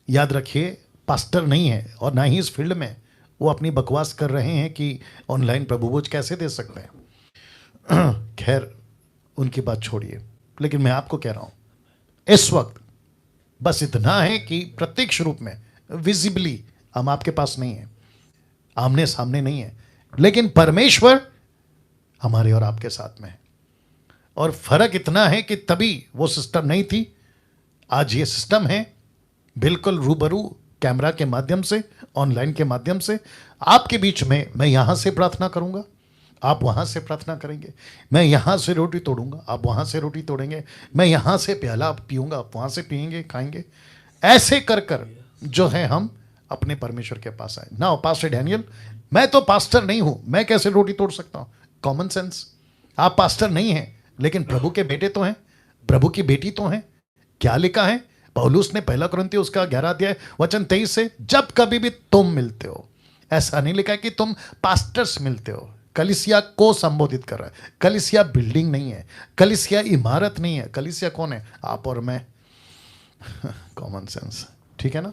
याद रखिए पास्टर नहीं है और ना ही इस फील्ड में, वो अपनी बकवास कर रहे हैं कि ऑनलाइन प्रभु भोज कैसे दे सकते हैं। खैर उनकी बात छोड़िए, लेकिन मैं आपको कह रहा हूं इस वक्त बस इतना है कि प्रत्यक्ष रूप में विजिबली हम आपके पास नहीं है, आमने सामने नहीं है, लेकिन परमेश्वर हमारे और आपके साथ में है। और फर्क इतना है कि तभी वो सिस्टम नहीं थी, आज ये सिस्टम है, बिल्कुल रूबरू कैमरा के माध्यम से, ऑनलाइन के माध्यम से आपके बीच में। मैं यहां से प्रार्थना करूंगा, आप वहां से प्रार्थना करेंगे, मैं यहां से रोटी तोड़ूंगा, आप वहां से रोटी तोड़ेंगे, मैं यहां से प्याला पीऊंगा, आप वहां से पिएंगे, खाएंगे। ऐसे कर कर जो है हम अपने परमेश्वर के पास आए ना। पास्टर डैनियल, मैं तो पास्टर नहीं हूं, मैं कैसे रोटी तोड़ सकता हूं? Common sense. आप पास्टर नहीं हैं, लेकिन प्रभु के बेटे तो हैं, प्रभु की बेटी तो हैं। क्या लिखा है पौलुस ने, 1 कुरिन्थियों उसका 11 अध्याय वचन 23 से, जब कभी भी तुम मिलते हो, ऐसा नहीं लिखा है कि तुम पास्टर्स मिलते हो। कलीसिया को संबोधित कर रहा है। कलीसिया बिल्डिंग नहीं है, कलीसिया इमारत नहीं है, कलीसिया कौन है? आप और मैं। कॉमन सेंस, ठीक है ना?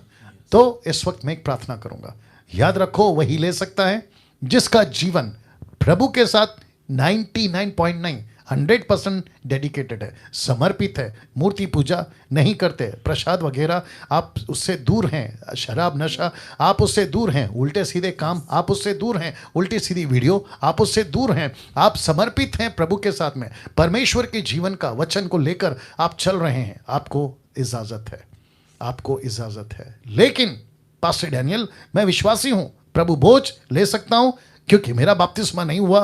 तो इस वक्त मैं एक प्रार्थना करूंगा, याद रखो वही ले सकता है जिसका जीवन प्रभु के साथ 99.9 100% डेडिकेटेड है, समर्पित है, मूर्ति पूजा नहीं करते, प्रसाद वगैरह आप उससे दूर हैं, शराब नशा आप उससे दूर हैं, उल्टे सीधे काम आप उससे दूर हैं, उल्टी सीधी वीडियो आप उससे दूर हैं, आप समर्पित हैं प्रभु के साथ में, परमेश्वर के जीवन का वचन को लेकर आप चल रहे हैं, आपको इजाजत है, आपको इजाजत है। लेकिन पास्टर डैनियल, मैं विश्वासी हूं, प्रभु भोज ले सकता हूं क्योंकि मेरा बपतिस्मा नहीं हुआ,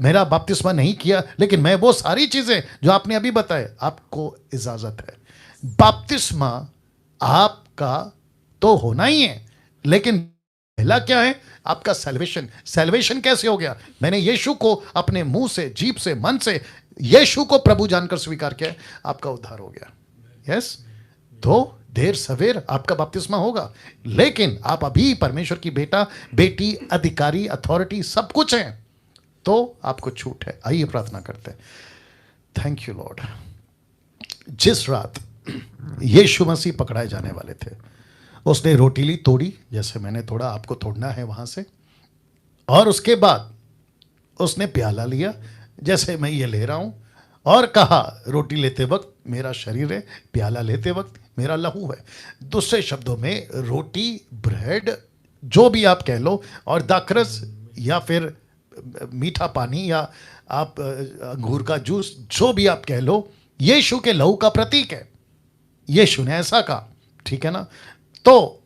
मेरा बपतिस्मा नहीं किया, लेकिन मैं वो सारी चीजें जो आपने अभी बताए, आपको इजाजत है। बपतिस्मा आपका तो होना ही है, लेकिन पहला क्या है? आपका सैल्वेशन। सैल्वेशन कैसे हो गया? मैंने यीशु को अपने मुंह से, जीभ से, मन से यीशु को प्रभु जानकर स्वीकार किया, आपका उद्धार हो गया। यस, तो देर सवेर आपका बपतिस्मा होगा, लेकिन आप अभी परमेश्वर की बेटा बेटी, अधिकारी, अथॉरिटी सब कुछ हैं, तो आपको छूट है। आइए प्रार्थना करते हैं। Thank you Lord. जिस रात यीशु मसीह पकड़ाए जाने वाले थे, उसने रोटी ली, तोड़ी, जैसे मैंने तोड़ा, आपको तोड़ना है वहां से, और उसके बाद उसने प्याला लिया जैसे मैं ये ले रहा हूं, और कहा रोटी लेते वक्त मेरा शरीर है, प्याला लेते वक्त मेरा लहू है। दूसरे शब्दों में रोटी, ब्रेड, जो भी आप कह लो, और दाखरस या फिर मीठा पानी या आप अंगूर का जूस, जो भी आप कह लो, यीशु के लहू का प्रतीक है। यीशु ने ऐसा कहा, ठीक है ना? तो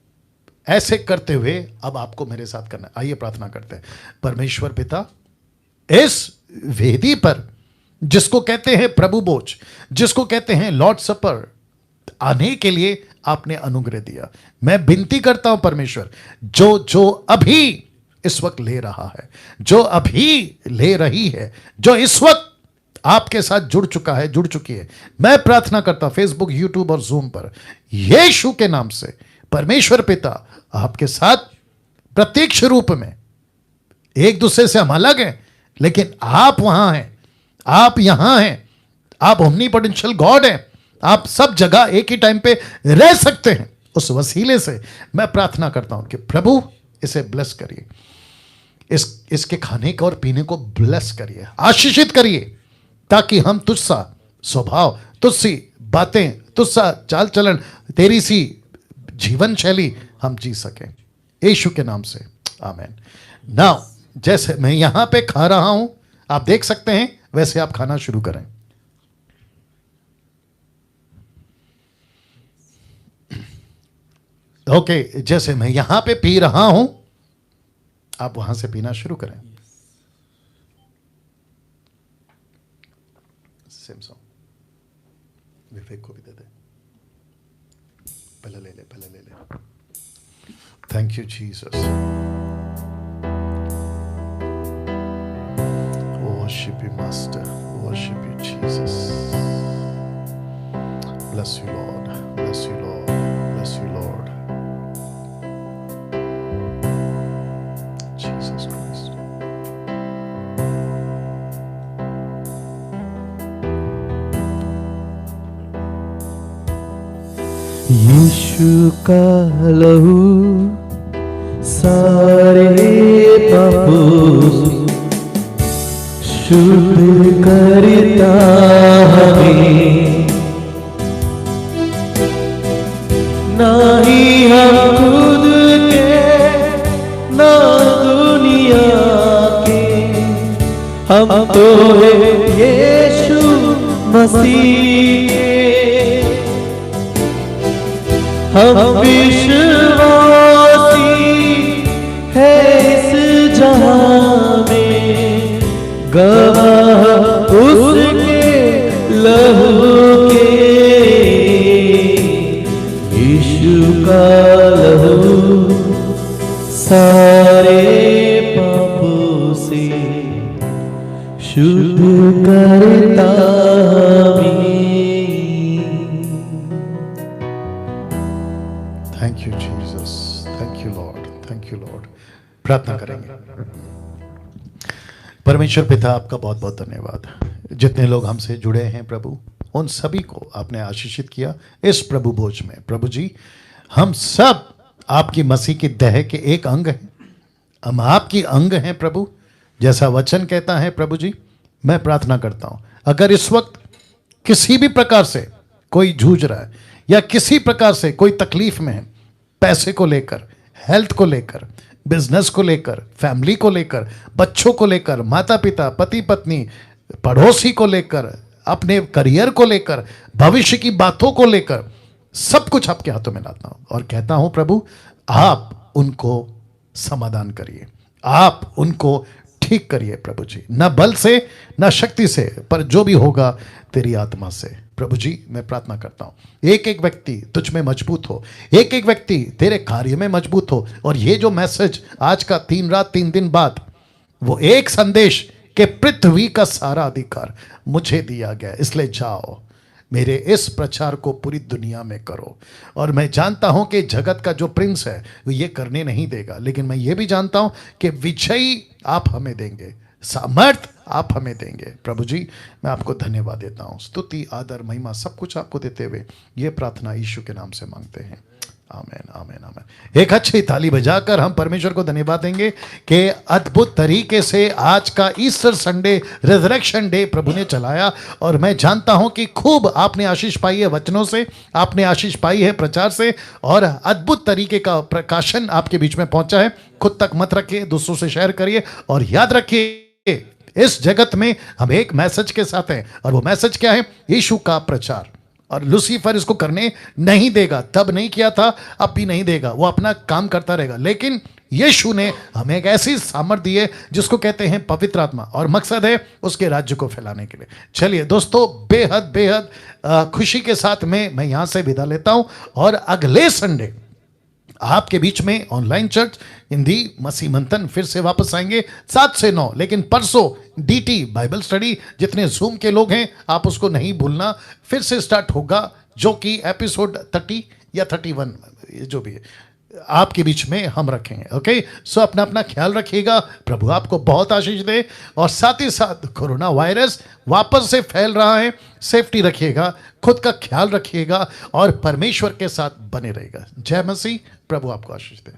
ऐसे करते हुए अब आपको मेरे साथ करना है। आइए प्रार्थना करते हैं। परमेश्वर पिता, इस वेदी पर जिसको कहते हैं प्रभु भोज, जिसको कहते हैं लॉर्ड सपर, आने के लिए आपने अनुग्रह दिया। मैं विनती करता हूं परमेश्वर, जो अभी इस वक्त ले रहा है, जो अभी ले रही है, जो इस वक्त आपके साथ जुड़ चुका है, जुड़ चुकी है, मैं प्रार्थना करता हूं फेसबुक, यूट्यूब और जूम पर, यीशु के नाम से परमेश्वर पिता आपके साथ प्रत्यक्ष रूप में, एक दूसरे से हम अलग हैं, लेकिन आप वहां हैं, आप यहां हैं, आप ओमनीपोटेंशियल गॉड हैं, आप सब जगह एक ही टाइम पे रह सकते हैं। उस वसीले से मैं प्रार्थना करता हूं कि प्रभु इसे ब्लेस करिए, इसके खाने को और पीने को ब्लेस करिए, आशीषित करिए, ताकि हम तुझसा स्वभाव, तुझसी बातें, तुझसा चाल चलन, तेरी सी जीवन शैली हम जी सकें, यीशु के नाम से, आमीन। नाउ जैसे मैं यहां पे खा रहा हूं, आप देख सकते हैं, वैसे आप खाना शुरू करें। ओके, जैसे मैं यहां पे पी रहा हूं, आप वहां से पीना शुरू करें। सेम सॉन्ग विवेक को भी दे दे, पहले ले ले, पहले ले ले। Thank you Jesus, worship you you, Master. Worship you, Jesus. Bless you, Lord. Bless you, Lord. Bless you, Lord. Jesus Christ. यीशु का लहू सारे पापों शुद्ध करता हमें, ना ही हम खुद के ना दुनिया के, हम तो है यीशु मसीह के। हम विश्वासी है इस जहां में, गवाह उसके लहू के। यीशु का लहू सारे पापों से शुद्ध करता हमें। Thank you Jesus, thank you Lord, thank you Lord. प्रार्थना करेंगे। परमेश्वर पिता, आपका बहुत बहुत धन्यवाद। जितने लोग हमसे जुड़े हैं प्रभु, उन सभी को आपने आशीषित किया इस प्रभु भोज में। प्रभु जी, हम सब आपकी मसीह की देह के एक अंग हैं, हम आपकी अंग हैं प्रभु, जैसा वचन कहता है। प्रभु जी, मैं प्रार्थना करता हूं, अगर इस वक्त किसी भी प्रकार से कोई जूझ रहा है या किसी प्रकार से कोई तकलीफ में है, पैसे को लेकर, हेल्थ को लेकर, बिजनेस को लेकर, फैमिली को लेकर, बच्चों को लेकर, माता पिता, पति पत्नी, पड़ोसी को लेकर, अपने करियर को लेकर, भविष्य की बातों को लेकर, सब कुछ आपके हाथों में लाता हूं और कहता हूं प्रभु, आप उनको समाधान करिए, आप उनको ठीक करिए प्रभु जी, न बल से न शक्ति से, पर जो भी होगा तेरी आत्मा से। प्रभु जी, मैं प्रार्थना करता हूं, एक एक व्यक्ति तुझ में मजबूत हो, एक एक व्यक्ति तेरे कार्य में मजबूत हो। और ये जो मैसेज आज का 3 रात 3 दिन बाद, वो एक संदेश के पृथ्वी का सारा अधिकार मुझे दिया गया, इसलिए जाओ मेरे इस प्रचार को पूरी दुनिया में करो। और मैं जानता हूं कि जगत का जो प्रिंस है वो ये करने नहीं देगा, लेकिन मैं ये भी जानता हूं कि विजयी आप हमें देंगे, सामर्थ आप हमें देंगे। प्रभु जी, मैं आपको धन्यवाद देता हूं, स्तुति आदर महिमा सब कुछ आपको देते हुए ये प्रार्थना यीशु के नाम से मांगते हैं, आमीन आमीन आमीन। एक अच्छी ताली बजाकर हम परमेश्वर को धन्यवाद देंगे कि अद्भुत तरीके से आज का ईस्टर संडे, रिजरेक्शन डे प्रभु ने चलाया। और मैं जानता हूं कि खूब आपने आशीष पाई है वचनों से, आपने आशीष पाई है प्रचार से, और अद्भुत तरीके का प्रकाशन आपके बीच में पहुंचा है। खुद तक मत रखिए, दूसरों से शेयर करिए, और याद रखिए इस जगत में हम एक मैसेज के साथ हैं, और वो मैसेज क्या है? यीशु का प्रचार। और लूसीफर इसको करने नहीं देगा, तब नहीं किया था, अब भी नहीं देगा, वो अपना काम करता रहेगा। लेकिन यीशु ने हमें एक ऐसी सामर्थ दी है जिसको कहते हैं पवित्र आत्मा, और मकसद है उसके राज्य को फैलाने के लिए। चलिए दोस्तों, बेहद बेहद खुशी के साथ में मैं यहां से विदा लेता हूं, और अगले संडे आपके बीच में ऑनलाइन चर्च हिंदी मसीह मंथन फिर से वापस आएंगे 7 से 9। लेकिन परसों डीटी बाइबल स्टडी, जितने जूम के लोग हैं आप उसको नहीं भूलना, फिर से स्टार्ट होगा, जो कि एपिसोड 30 या 31 जो भी है आपके बीच में हम रखेंगे। ओके, सो अपना अपना ख्याल रखिएगा, प्रभु आपको बहुत आशीष दे। और साथ ही साथ कोरोना वायरस वापस से फैल रहा है, सेफ्टी रखिएगा, खुद का ख्याल रखिएगा, और परमेश्वर के साथ बने रहेगा। जय मसीह, प्रभु आपको आशीष दे।